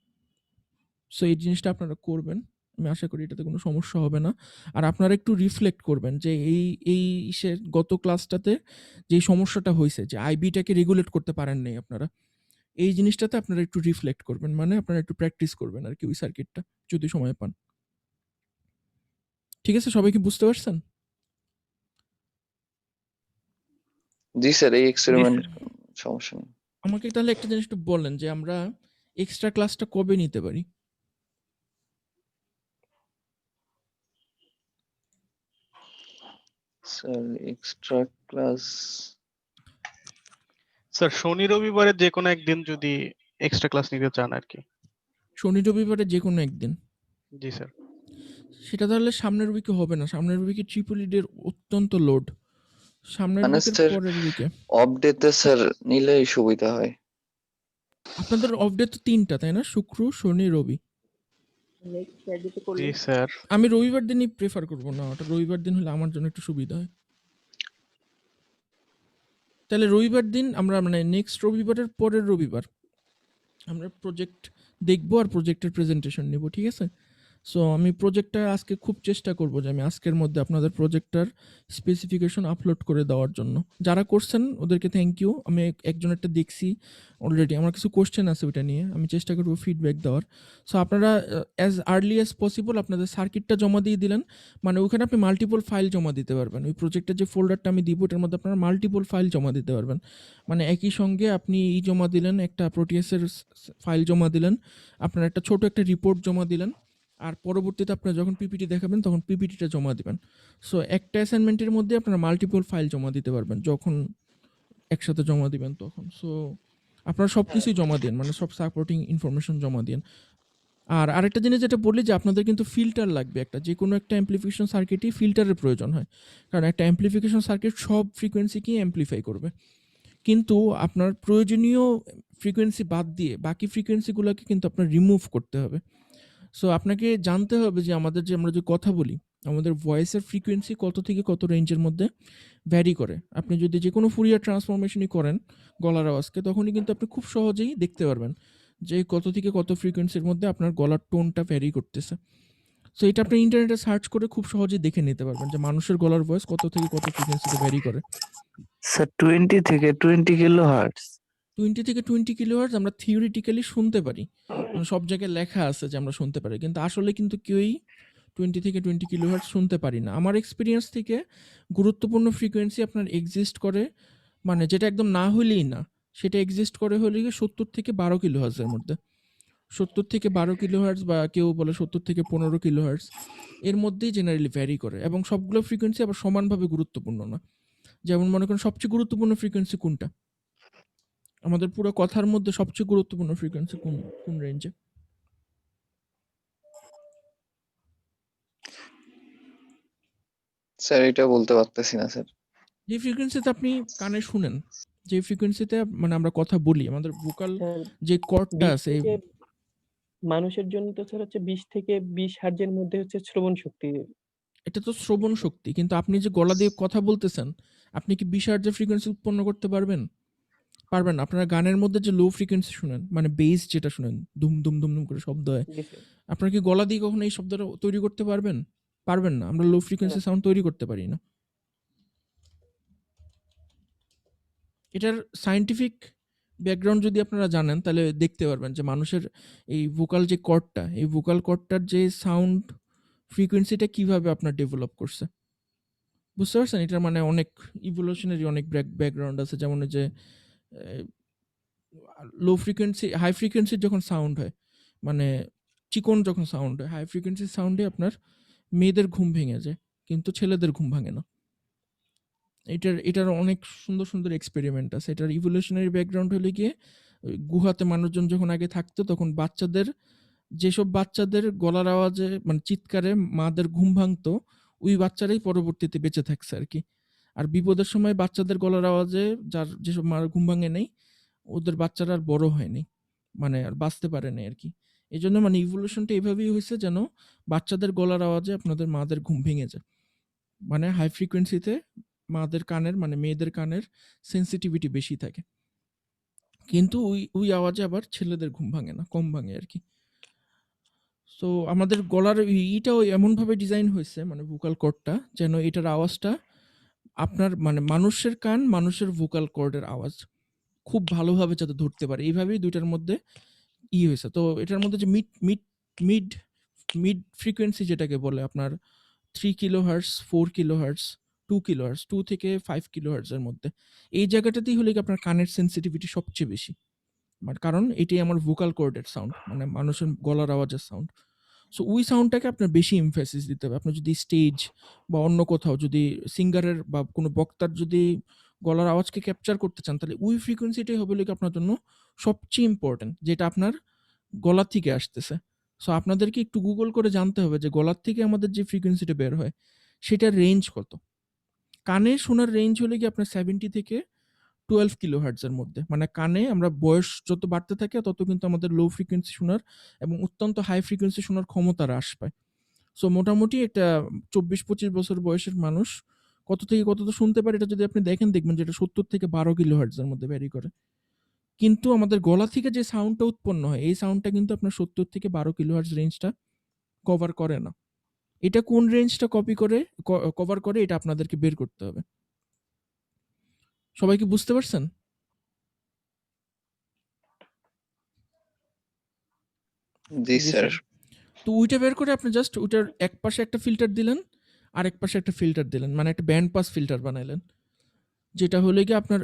সো এই জিনিসটা আপনারা করবেন, আমি আশা করি এটাতে কোনো সমস্যা হবে না। আর আপনারা একটু রিফ্লেক্ট করবেন যে এই ইসের গত ক্লাসটাতে যে সমস্যাটা হয়েছে, যে আইবিটাকে রেগুলেট করতে পারেন নাই আপনারা, এই জিনিসটাতে আপনারা একটু রিফ্লেক্ট করবেন। মানে আপনারা একটু প্র্যাকটিস করবেন আর কি ওই সার্কিটটা, যদি সময় পান। ঠিক আছে, সবাই কি বুঝতে পারছেন? জি স্যার, এই জি এক্সপেরিমেন্ট স্যার। সমস্যা নেই। আমাকে তাহলে একটা জিনিস একটু বলেন যে আমরা এক্সট্রা ক্লাসটা কবে নিতে পারি? স্যার এক্সট্রা ক্লাস স্যার শনি রবিবারে যে কোনো একদিন যদি এক্সট্রা ক্লাস নিতে চান আর কি। শনি রবিবারে যে কোনো একদিন। জি স্যার। সেটা তাহলে সামনের উইকে হবে না। সামনের উইকে ট্রিপল ইডের অত্যন্ত লোড। সামনের মানে উইকের স্যার পরের উইকে। অফ ডেতে স্যার নিলেই সুবিধা হয়। আপনাদের অফ ডে তো ৩ টা, তাই না? শুক্র, শনি, রবি। জি স্যার। আমি রবিবার দিনই প্রেফার করব না। ওটা রবিবার দিন হলে আমার জন্য একটু সুবিধা হয়। তাহলে রবিবার দিন আমরা মানে নেক্সট রবিবারের পরের রবিবার আমরা প্রজেক্ট দেখবো আর প্রজেক্টের প্রেজেন্টেশন নেব, ঠিক আছে? সো আমি প্রজেক্টটা আজকে খুব চেষ্টা করব যে আমি আজকের মধ্যে আপনাদের প্রজেক্টটার স্পেসিফিকেশন আপলোড করে দেওয়ার জন্য। যারা করছেন ওদেরকে থ্যাংক ইউ। আমি একজনেরটা দেখছি অলরেডি। আমার কিছু কোশ্চেন আছে ওইটা নিয়ে। আমি চেষ্টা করব ফিডব্যাক দেওয়ার। সো আপনারা অ্যাজ আর্লি অ্যাজ পসিবল আপনাদের সার্কিটটা জমা দিয়ে দিলেন। মানে ওখানে আপনি মাল্টিপল ফাইল জমা দিতে পারবেন। ওই প্রজেক্টের যে ফোল্ডারটা আমি দিব ওটার মধ্যে আপনারা মাল্টিপল ফাইল জমা দিতে পারবেন। মানে একই সঙ্গে আপনি জমা দিলেন, একটা প্রোটিয়াসের ফাইল জমা দিলেন, আপনার একটা ছোট একটা রিপোর্ট জমা দিলেন, আর পরবর্তীতে আপনারা যখন পিপিটি দেখাবেন তখন পিপিটিটা জমা দিবেন। সো একটা অ্যাসাইনমেন্টের মধ্যে আপনারা মাল্টিপল ফাইল জমা দিতে পারবেন যখন একসাথে জমা দিবেন তখন। সো আপনারা সব কিছুই জমা দিন, মানে সব সাপোর্টিং ইনফরমেশন জমা দিন। আর আরেকটা জিনিস যেটা বললি যে আপনাদের কিন্তু ফিল্টার লাগবে একটা, যে কোনো একটা অ্যাম্প্লিফিকেশন সার্কিটই ফিল্টারের প্রয়োজন হয়। কারণ একটা অ্যাম্প্লিফিকেশন সার্কিট সব ফ্রিকোয়েন্সিকেই অ্যাম্প্লিফাই করবে, কিন্তু আপনার প্রয়োজনীয় ফ্রিকোয়েন্সি বাদ দিয়ে বাকি ফ্রিকোয়েন্সিগুলোকে কিন্তু আপনার রিমুভ করতে হবে। সো আপনাকে জানতে হবে যে আমাদের যে আমরা যে কথা বলি, আমাদের ভয়েসের ফ্রিকোয়েন্সি কত থেকে কত রেঞ্জের মধ্যে ভ্যারি করে। আপনি যদি যে কোনো ফুরিয়ার ট্রান্সফরমেশনই করেন গলার আওয়াজকে, তখনই কিন্তু আপনি খুব সহজেই দেখতে পারবেন যে কত থেকে কত ফ্রিকোয়েন্সির মধ্যে আপনার গলার টোনটা ভ্যারি করতেছে। সো এটা আপনি ইন্টারনেটে সার্চ করে খুব সহজেই দেখে নিতে পারবেন যে মানুষের গলার ভয়েস কত থেকে কত ফ্রিকোয়েন্সিতে ভ্যারি করে। স্যার 20 থেকে 20 কিলো হার্টজ। 20 থেকে 20 কিলোহার্টজ আমরা থিওরিটিক্যালি শুনতে পারি, মানে সব জায়গায় লেখা আছে যে আমরা শুনতে পারি, কিন্তু আসলে কিন্তু কেউই 20 থেকে 20 কিলোহার্টজ শুনতে পারি না। আমার এক্সপিরিয়েন্স থেকে গুরুত্বপূর্ণ ফ্রিকোয়েন্সি আপনার এক্সিস্ট করে, মানে যেটা একদম না হইলেই না, সেটা এক্সিস্ট করে হলে গিয়ে 70 থেকে 12 কিলোহার্টজের মধ্যে। 70 থেকে 12 কিলোহার্টজ বা কেউ বলে 70 থেকে 15 কিলোহার্টজ, এর মধ্যেই জেনারেলি ভ্যারি করে। এবং সবগুলো ফ্রিকোয়েন্সি আবার সমানভাবে গুরুত্বপূর্ণ না। যেমন মনে করেন সবচেয়ে গুরুত্বপূর্ণ ফ্রিকোয়েন্সি কোনটা? আমাদের পুরো কথার মধ্যে সবচেয়ে গুরুত্বপূর্ণ ফ্রিকোয়েন্সি কোন কোন রেঞ্জে? স্যার এটা বলতে পারতেছি না স্যার। যে ফ্রিকোয়েন্সিতে আপনি কানে শুনেন, যে ফ্রিকোয়েন্সিতে মানে আমরা কথা বলি, আমাদের ভোকাল স্যার যে কর্ডটা 20 আছে, থেকে মানুষের জন্য তো স্যার হচ্ছে 20 থেকে 20 হার্টজের মধ্যে হচ্ছে শ্রবণ শক্তি। এটা তো শ্রবণ শক্তি, কিন্তু আপনি যে গলা দিয়ে কথা বলতেছেন, আপনি কি 20 হার্টজের ফ্রিকোয়েন্সি উৎপন্ন করতে পারবেন? পারবেন না। আপনারা গানের মধ্যে যে লো ফ্রিকোয়েন্সি শুনেন, মানে বেস যেটা শুনেন, দুম দুম দুম দুম করে শব্দ হয়, জি স্যার। আপনারা কি গলা দিয়ে কখনো এই শব্দটা তৈরি করতে পারবেন? পারবেন না। আমরা লো ফ্রিকোয়েন্সি সাউন্ড তৈরি করতে পারি না। এটার সায়েন্টিফিক ব্যাকগ্রাউন্ড যদি আপনারা জানেন তাহলে দেখতে পারবেন যে মানুষের এই ভোকাল যে কর্ডটা, এই ভোকাল কর্ডটার যে সাউন্ড ফ্রিকোয়েন্সিটা কিভাবে আপনার ডেভেলপ করছে। বুঝতে পারছেন? এটার মানে অনেক ইভোলিউশনারি অনেক ব্যাকগ্রাউন্ড আছে। যেমন এই যে লো ফ্রিকোয়েন্সি হাই ফ্রিকোয়েন্সির যখন সাউন্ড হয়, মানে চিকন যখন সাউন্ড হয়, হাই ফ্রিকোয়েন্সি সাউন্ডে আপনার মেয়েদের ঘুম ভেঙে যায়, কিন্তু ছেলেদের ঘুম ভাঙে না। এটার অনেক সুন্দর সুন্দর এক্সপেরিমেন্ট আছে। এটার ইভোলিউশনারি ব্যাকগ্রাউন্ড হলে গিয়ে ওই গুহাতে মানুষজন যখন আগে থাকতো, তখন যেসব বাচ্চাদের গলার আওয়াজে মানে চিৎকারে মাদের ঘুম ভাঙতো, ওই বাচ্চারাই পরবর্তীতে বেঁচে থাকছে আর কি। আর বিপদের সময় বাচ্চাদের গলার আওয়াজে যেসব মার ঘুম ভাঙে নেই, ওদের বাচ্চারা আর বড় হয়নি, মানে আর বাঁচতে পারে নাই আর কি। এই জন্য মানে ইভলিউশনটা এভাবেই হয়েছে যেন বাচ্চাদের গলার আওয়াজে আপনাদের মাদের ঘুম ভেঙে যায়। মানে হাই ফ্রিকোয়েন্সিতে মাদের কানের মানে মেয়েদের কানের সেন্সিটিভিটি বেশি থাকে, কিন্তু ওই আওয়াজে আবার ছেলেদের ঘুম ভাঙে না, কম ভাঙে আর কি। সো আমাদের গলার ইটাও এমনভাবে ডিজাইন হয়েছে, মানে ভোকাল কর্ডটা, যেন এটার আওয়াজটা আপনার মানে মানুষের কান, মানুষের ভোকাল কর্ডের আওয়াজ খুব ভালোভাবে যাতে ধরতে পারে, এইভাবেই দুইটার মধ্যে হয়েছে। তো এটার মধ্যে যে mid mid mid mid frequency যেটাকে বলে আপনার 3 কিলোহার্টজ, 4 কিলোহার্টজ, 2 কিলোহার্টজ, 2 থেকে 5 কিলোহার্টজের মধ্যে, এই জায়গাটাতেই হলে কি আপনার কানের সেন্সিটিভিটি সবচেয়ে বেশি। মানে কারণ এটাই আমার ভোকাল কর্ডের সাউন্ড, মানে মানুষের গলার আওয়াজের সাউন্ড। সো ওই সাউন্ডটাকে আপনার বেশি এমফ্যাসিস দিতে হবে। আপনার যদি স্টেজ বা অন্য কোথাও যদি সিঙ্গারের বা কোনো বক্তার যদি গলার আওয়াজকে ক্যাপচার করতে চান, তাহলে ওই ফ্রিকোয়েন্সিটাই হবে হলো গিয়ে আপনার জন্য সবচেয়ে ইম্পর্টেন্ট, যেটা আপনার গলা থেকে আসতেছে। সো আপনাদেরকে একটু গুগল করে জানতে হবে যে গলার থেকে আমাদের যে ফ্রিকোয়েন্সিটা বের হয় সেটার রেঞ্জ কত। কানে শোনার রেঞ্জ হলে গিয়ে আপনার 70 থেকে 12 কিলোহার্টজ এর মধ্যে। মানে কানে আমরা বয়স যত বাড়তে থাকে তত কিন্তু আমাদের লো ফ্রিকোয়েন্সি শোনার এবং অত্যন্ত হাই ফ্রিকোয়েন্সি শোনার ক্ষমতা হ্রাস পায়। সো মোটামুটি একটা 24-25 বছর বয়সের মানুষ কত থেকে কত তো শুনতে পারে, এটা যদি আপনি দেখেন দেখবেন যে এটা 70 থেকে 12 কিলোহার্টজ এর মধ্যে ভ্যারি করে। কিন্তু আমাদের গলা থেকে যে সাউন্ডটা উৎপন্ন হয় এই সাউন্ডটা কিন্তু আপনার 70 থেকে 12 কিলোহার্টজ রেঞ্জটা কভার করে না। এটা কোন রেঞ্জটা কভার করে এটা আপনাদেরকে বের করতে হবে। সবাই কি বুঝতে পারছেন? জি জি স্যার। স্যার। তো ওইটা বের করে আপনি জাস্ট ওইটার এক পাশে একটা ফিল্টার দিলেন, আরেক পাশে একটা ফিল্টার দিলেন, মানে একটা ব্যান্ড পাস ফিল্টার বানাইলেন, যেটা হলে গিয়ে আপনার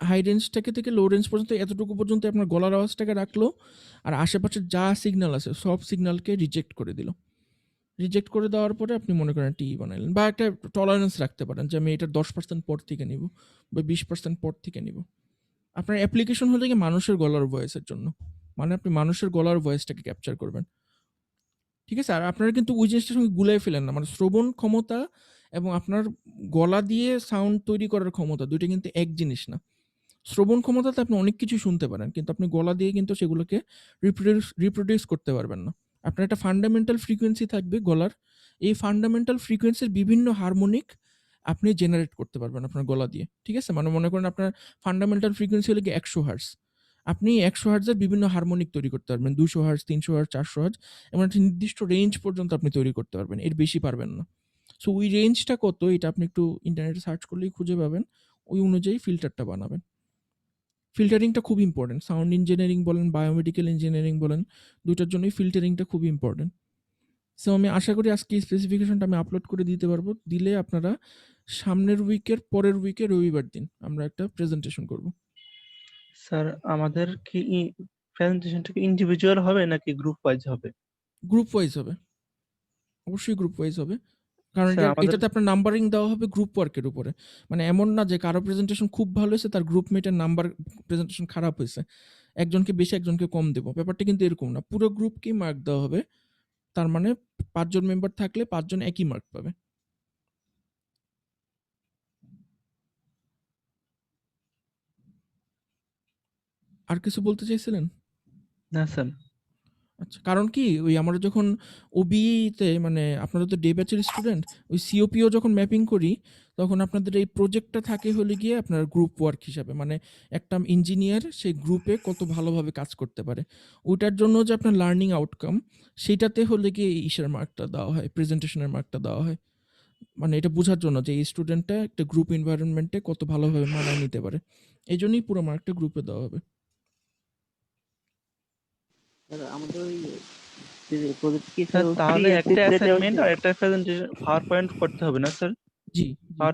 হাই রেঞ্জটাকে থেকে লো রেঞ্জ পর্যন্ত এতটুকু পর্যন্ত আপনার গলার আওয়াজটাকে রাখলো, আর আশেপাশে যা সিগন্যাল আছে সব সিগন্যালকে রিজেক্ট করে দিল। রিজেক্ট করে দেওয়ার পরে আপনি মনে করেন টি বানাইলেন, বা একটা টলারেন্স রাখতে পারেন যে আমি এটা 10% পর থেকে নিব বা 20% পর থেকে নিব। আপনার অ্যাপ্লিকেশন হলে গিয়ে মানুষের গলার ভয়েসের জন্য, মানে আপনি মানুষের গলার ভয়েসটাকে ক্যাপচার করবেন। ঠিক আছে? আর আপনারা কিন্তু ওই জিনিসটার সঙ্গে গুলাই ফেলেন না। মানে শ্রবণ ক্ষমতা এবং আপনার গলা দিয়ে সাউন্ড তৈরি করার ক্ষমতা ২ টা কিন্তু এক জিনিস না। শ্রবণ ক্ষমতাতে আপনি অনেক কিছু শুনতে পারেন। কিন্তু আপনি গলা দিয়ে কিন্তু সেগুলোকে রিপ্রোডিউস করতে পারবেন না। আপনার একটা ফান্ডামেন্টাল ফ্রিকোয়েন্সি থাকবে গলার। এই ফান্ডামেন্টাল ফ্রিকোয়েন্সির বিভিন্ন হারমোনিক আপনি জেনারেট করতে পারবেন আপনার গলা দিয়ে। ঠিক আছে? মানে মনে করেন আপনার ফান্ডামেন্টাল ফ্রিকোয়েন্সি হলো গিয়ে ১০০ হার্টজ। আপনি ১০০ হার্টজের বিভিন্ন হারমোনিক তৈরি করতে পারবেন। ২০০ হার্টজ, ৩০০ হার্টজ, ৪০০ হার্টজ, এমন একটা নির্দিষ্ট রেঞ্জ পর্যন্ত আপনি তৈরি করতে পারবেন। এর বেশি পারবেন না। সো ওই রেঞ্জটা কত এটা আপনি একটু ইন্টারনেটে সার্চ করলেই খুঁজে পাবেন। ওই অনুযায়ী ফিল্টারটা বানাবেন। ফিল্টারিংটা খুব ইম্পর্টেন্ট। সাউন্ড ইঞ্জিনিয়ারিং বলেন, বায়োমেডিক্যাল ইঞ্জিনিয়ারিং বলেন, ২ টার জন্যই ফিল্টারিংটা খুব ইম্পর্টেন্ট। সো আমি আশা করি আজকে এই স্পেসিফিকেশনটা আমি আপলোড করে দিতে পারবো। দিলে আপনারা সামনের উইকের পরের উইকে রবিবার দিন আমরা একটা প্রেজেন্টেশন করব। স্যার আমাদের কি প্রেজেন্টেশনটা কি ইন্ডিভিজুয়াল হবে নাকি গ্রুপ ওয়াইজ হবে? গ্রুপ ওয়াইজ হবে। অবশ্যই গ্রুপ ওয়াইজ হবে। কারণ স্যার আমাদের এটাতে আপনার নাম্বারিং দেওয়া হবে গ্রুপ ওয়ার্কের উপরে। মানে এমন না যে কারো প্রেজেন্টেশন খুব ভালো হয়েছে তার গ্রুপমেটের নাম্বার প্রেজেন্টেশন খারাপ হয়েছে। একজনকে বেশি একজনকে কম দেব। ব্যাপারটা কিন্তু এরকম না। পুরো গ্রুপকেই মার্ক দেওয়া হবে। তার মানে ৫ জন মেম্বার থাকলে ৫ জন একই মার্ক পাবে। আর কিছু বলতে চাইছিলেন? না স্যার। আচ্ছা, কারণ কি ওই আমরা যখন ওবিতে মানে আপনারা তো ডে ব্যাচের স্টুডেন্ট, ওই সিওপিও যখন ম্যাপিং করি তখন আপনাদের এই প্রজেক্টটা থাকে হলে গিয়ে আপনার গ্রুপ ওয়ার্ক হিসাবে, মানে একটা ইঞ্জিনিয়ার সেই গ্রুপে কত ভালোভাবে কাজ করতে পারে ওইটার জন্য যে আপনার লার্নিং আউটকাম সেইটাতে হলে গিয়ে এই ইসের মার্কটা দেওয়া হয়, প্রেজেন্টেশনের মার্কটা দেওয়া হয়। মানে এটা বোঝার জন্য যে এই স্টুডেন্টটা একটা গ্রুপ এনভায়রনমেন্টে কত ভালোভাবে মানায় নিতে পারে, এই জন্যই পুরো মার্কটা গ্রুপে দেওয়া হবে। স্যার আমাদের ওই প্রজেক্ট কি স্যার স্যার তাহলে একটা প্লেটে অ্যাসাইনমেন্ট হচ্ছে আর একটা প্রেজেন্টেশন পাওয়ার পয়েন্ট করতে হবে না স্যার? জি আর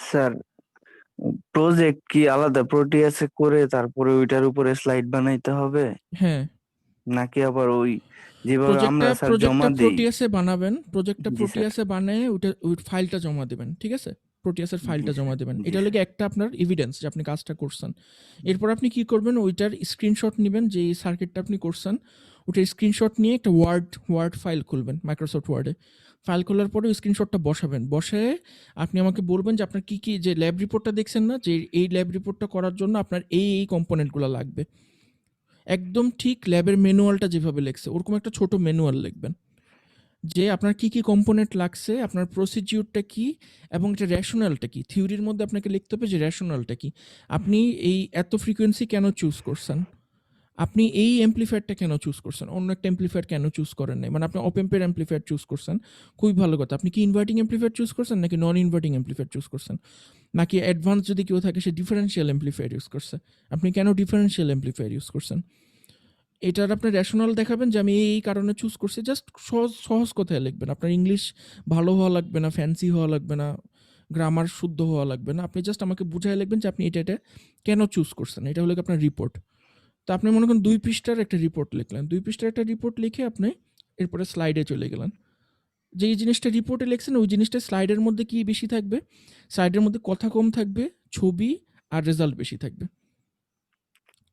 স্যার প্রজেক্ট কি আলাদা প্রোটিয়াসে করে তারপরে ওইটার উপরে স্লাইড বানাইতে হবে হ্যাঁ, নাকি আবার ওই যেভাবে আমরা স্যার জমা দিই? প্রজেক্টটা জি স্যার। প্রোটিয়াসে বানায় ওই ফাইলটা জমা দিবেন। ঠিক আছে? প্রোটিয়াসের জি ফাইলটা স্যার। জমা দিবেন। জি এটা স্যার। হলো গিয়ে একটা আপনার এভিডেন্স যে আপনি কাজটা করছেন। এরপর আপনি কি করবেন, ওইটার স্ক্রিনশট নিবেন, যে সার্কিটটা আপনি করছেন ওটার স্ক্রিনশট নিয়ে একটা ওয়ার্ড ফাইল খুলবেন মাইক্রোসফট ওয়ার্ডে। ফাইল খোলার পরে ওই স্ক্রিনশটটা বসাবেন। বসায়ে আপনি আমাকে বলবেন যে আপনার কি যে ল্যাব রিপোর্টটা দেখছেন না, যে এই ল্যাব রিপোর্টটা করার জন্য আপনার এই কম্পোনেন্টগুলো লাগবে। একদম ঠিক ল্যাবের ম্যানুয়ালটা যেভাবে লেখছে ওরকম একটা ছোট ম্যানুয়াল লিখবেন, যে আপনার কি কম্পোনেন্ট লাগছে, আপনার প্রসিডিউরটা কি এবং এটা রেশনালটা কি। থিওরির মধ্যে আপনাকে লিখতে হবে যে রেশনালটা কি, আপনি এই এত ফ্রিকোয়েন্সি কেন চুজ করছেন, আপনি এই অ্যাম্প্লিফায়ারটা কেন চুজ করছেন, অন্য একটা অ্যাম্প্লিফায়ার কেন চুজ করেন নাই। মানে আপনি অপ অ্যাম্পের অ্যাম্প্লিফায়ার চুজ করছেন, খুবই ভালো কথা। আপনি কি ইনভার্টিং অ্যাম্প্লিফায়ার চুজ করছেন নাকি নন ইনভার্টিং অ্যাম্প্লিফায়ার চুজ করছেন, নাকি অ্যাডভান্স যদি কেউ থাকে সে ডিফারেন্সিয়াল অ্যাম্প্লিফায়ার ইউজ করছে, আপনি কেন ডিফারেন্সিয়াল অ্যাম্প্লিফায়ার ইউজ করছেন। এটার আপনি রেশনাল দেখাবেন যে আমি এই কারণে চুজ করছি। জাস্ট সহজ কথায় লিখবেন। আপনার ইংলিশ ভালো হওয়া লাগবে না, ফ্যান্সি হওয়া লাগবে না, গ্রামার শুদ্ধ হওয়া লাগবে না। আপনি জাস্ট আমাকে বুঝাই লিখবেন যে আপনি এটা কেন চুজ করছেন। এটা হলো আপনার রিপোর্ট। তো আপনি মনে করেন 2 পৃষ্ঠার একটা রিপোর্ট লিখলেন। 2 পৃষ্ঠার একটা রিপোর্ট লিখে আপনি এরপরে স্লাইডে চলে গেলেন। যে জিনিসটা রিপোর্টে লিখছেন ওই জিনিসটা স্লাইডের মধ্যে কি বেশি থাকবে? স্লাইডের মধ্যে কথা কম থাকবে, ছবি আর রেজাল্ট বেশি থাকবে।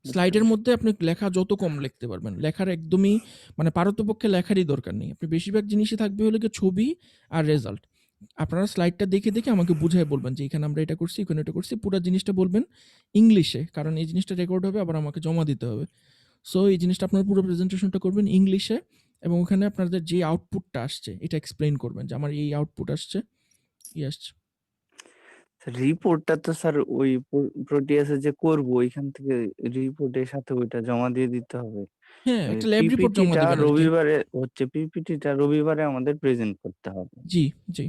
স্লাইডের মধ্যে আপনি লেখা যত কম লিখতে পারবেন, লেখার একদমই মানে পারতপক্ষে লেখারই দরকার নেই। আপনি বেশিরভাগ জিনিসই থাকবে হলো গিয়ে ছবি আর রেজাল্ট। আপনারা স্লাইডটা দেখে আমাকে বুঝায় বলবেন যে এখানে আমরা এটা করছি, এখানে এটা করছি। পুরা জিনিসটা বলবেন ইংলিশে, কারণ এই জিনিসটা রেকর্ড হবে আবার আমাকে জমা দিতে হবে। সো এই জিনিসটা আপনারা পুরো প্রেজেন্টেশনটা করবেন ইংলিশে এবং ওখানে আপনাদের যে আউটপুটটা আসছে এটা এক্সপ্লেইন করবেন যে আমার এই আউটপুট আসছে, আসছে। রিপোর্টটা তো স্যার ওই প্রোটিয়াসে যে করব ওইখান থেকে রিপোর্টের সাথে ওইটা জমা দিয়ে দিতে হবে। হ্যাঁ, একটা ল্যাব রিপোর্ট জমা পিপিটিটা দিবেন আরকি। রবিবারে হচ্ছে, পিপিটিটা রবিবারে আমাদের প্রেজেন্ট করতে হবে। জি, জি।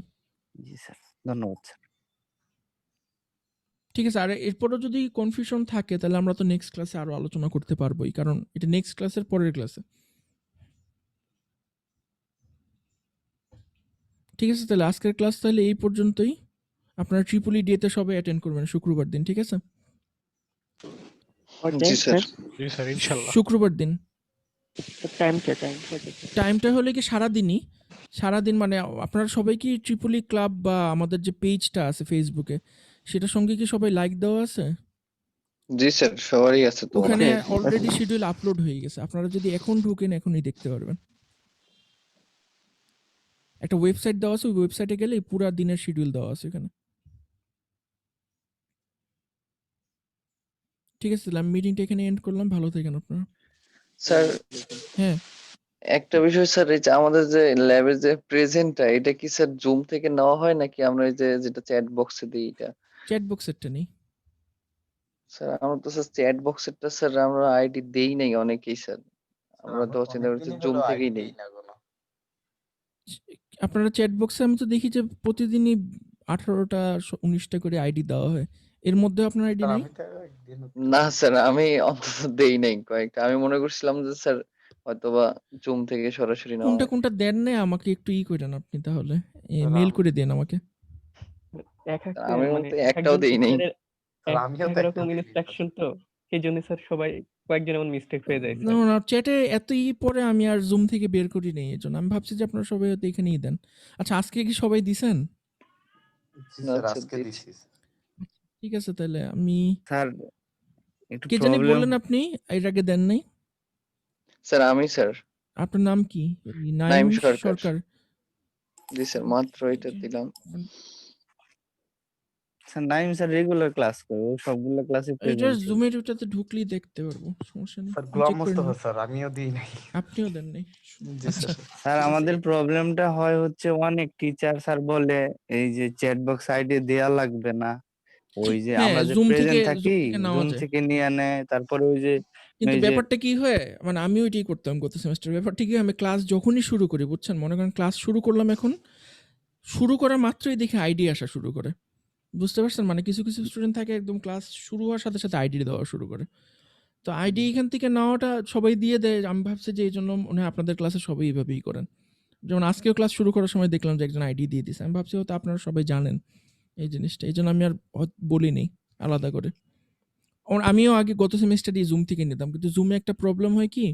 জি স্যার, ধন্যবাদ স্যার। ঠিক আছে। আর এরপরও যদি কনফিউশন থাকে তাহলে আমরা তো নেক্সট ক্লাসে আরো আলোচনা করতে পারবোই, কারণ এটা নেক্সট ক্লাসের পরের ক্লাসে। ঠিক আছে, তাহলে আজকের ক্লাস তাহলে এই পর্যন্তই। আপনারা ট্রিপলি ডেতে সবাই অ্যাটেন্ড করবেন শুক্রবার দিন, ঠিক আছে? জি স্যার। জি স্যার, ইনশাল্লাহ। শুক্রবার দিন টাইমটা টাইমটা হলে কি সারাদিনই, সারাদিন মানে আপনারা সবাই কি ট্রিপলি ক্লাব বা আমাদের যে পেজটা আছে ফেসবুকে সেটার সঙ্গে কি সবাই লাইক দেওয়া আছে? জি স্যার, সবারই আছে তো মনে ওখানে হয়। অলরেডি শিডিউল আপলোড হয়ে গেছে, আপনারা যদি এখন ঢুকেন এখনই দেখতে পারবেন। একটা ওয়েবসাইট দেওয়া আছে, ওই ওয়েবসাইটে গেলে পুরো দিনের শিডিউল দেওয়া আছে এখানে। ঠিক আছে, তাহলে আমি মিটিংটা এখানে এন্ড করলাম। ভালো থাকেন আপনারা। স্যার হ্যাঁ, একটা বিষয় স্যার, এই যে আমাদের যে ল্যাবের যে প্রেজেন্টটা, এটা কি স্যার জুম থেকে নেওয়া হয় নাকি আমরা এই যে যেটা চ্যাট বক্সে দিই এটা? চ্যাট বক্সেরটা নেই। স্যার আমরা তো স্যার চ্যাট বক্সেরটা স্যার আমরা আইডি দেই নাই অনেকেই স্যার। আমরা তো চিন্তা করছি জুম থেকেই নেই। আপনারা চ্যাট বক্সে আমি তো দেখি যে প্রতিদিনই 18টা 19টা করে আইডি দেওয়া হয়, এর মধ্যে আপনার আইডি নেই? না স্যার, আমি অন্তত দেই নাই কয়েকটা। আমি মনে করছিলাম যে স্যার হয়তোবা জুম থেকে সরাসরি নেওয়া কোনটা হয়। কোনটা দেন না আমাকে একটু করেন আপনি, তাহলে মেল করে দেন আমাকে। আমি তো একটাও দেই নাই। একরকম ইনস্ট্রাকশন তো সেই জন্য স্যার সবাই কয়েকজন এমন মিস্টেক হয়ে যায় না স্যার। না, চ্যাটে এত পরে আমি আর জুম থেকে বের করি নেই, এই জন্য আমি ভাবছি যে আপনারা সবাই হয়তো এখানেই দেন। আচ্ছা, আজকে কি সবাই দিছেন? আচ্ছা, দিচ্ছি। ঠিক আছে, তাহলে আমি স্যার একটু কে জানি প্রবলেম। বললেন আপনি এর আগে দেন নাই? স্যার আমি স্যার আপনার নাম কি? নাইম নাইম সরকার। সরকার। জি স্যার, মাত্র এটা দিলাম। Sir Naim sir regular class করে, ও সবগুলো ক্লাসে এটা প্রেজেন্ট করে। জুমের ওটাতে ঢুকলেই দেখতে পারবো, সমস্যা নেই। স্যার আমি গোলাম চেক করে মোস্তফা নেব। স্যার, আমিও দিই নাই। আপনিও দেন নাই? জি আচ্ছা, স্যার। স্যার ঠিক আছে। আমাদের প্রবলেমটা হয় হচ্ছে অনেক টিচার স্যার বলে এই যে চ্যাট বক্স আইডি দেয়া লাগবে না, ওই যে হ্যাঁ, আমরা যে জুম প্রেজেন্ট থেকে থাকি নেওয়া জুম যায়। থেকে নিয়ে নেয়, তারপরে ওই যে কিন্তু এই যে ব্যাপারটা কি হয়, মানে আমিও এটাই করতাম গত সেমেস্টার। ব্যাপারটা কি হয়, আমি ক্লাস যখনই শুরু করি বুঝছেন, মনে করেন ক্লাস শুরু করলাম, এখন শুরু করা মাত্রই দেখি আইডি আসা শুরু করে। বুঝতে পারছেন, মানে কিছু কিছু স্টুডেন্ট থাকে একদম ক্লাস শুরু হওয়ার সাথে সাথে আইডি দেওয়া শুরু করে। তো আইডি এখান থেকে নেওয়াটা সবাই দিয়ে দেয়। আমি ভাবছি যে এই জন্য মনে হয় আপনাদের ক্লাসে সবাই এইভাবেই করেন। যেমন আজকেও ক্লাস শুরু করার সময় দেখলাম যে একজন আইডি দিয়ে দিছে। আমি ভাবছি হয়তো আপনারা সবাই জানেন এই জিনিসটা, এই জন্য আমি আর বলিনি আলাদা করে। আমিও আগে গত সেমিস্টারে জুম থেকে নিতাম, কিন্তু জুমে একটা প্রবলেম হয় কি,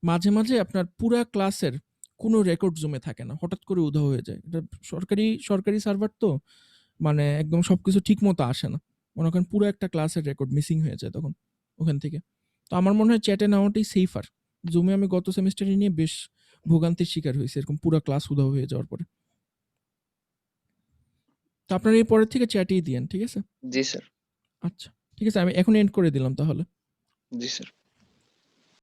মাঝে মাঝে আপনার পুরা ক্লাসের কোনো রেকর্ড জুমে থাকে না, হঠাৎ করে উধাও হয়ে যায়। এটা সরকারি সার্ভার তো, মানে একদম সবকিছু ঠিক মতো আসে না। মনে করেন পুরো একটা ক্লাসের রেকর্ড মিসিং হয়ে যায় তখন ওখান থেকে। তো আমার মনে হয় চ্যাটে নেওয়াটাই সেফার। জুমে আমি গত সেমিস্টারে নিয়ে বেশ ভোগান্তির শিকার হয়েছে, এরকম পুরো ক্লাস উধাও হয়ে যাওয়ার পরে। তো আপনারা এই পরের থেকে চ্যাটেই দিয়েন, ঠিক আছে? জি স্যার। আচ্ছা, ঠিক আছে, আমি এখন এন্ড করে দিলাম তাহলে। জি স্যার।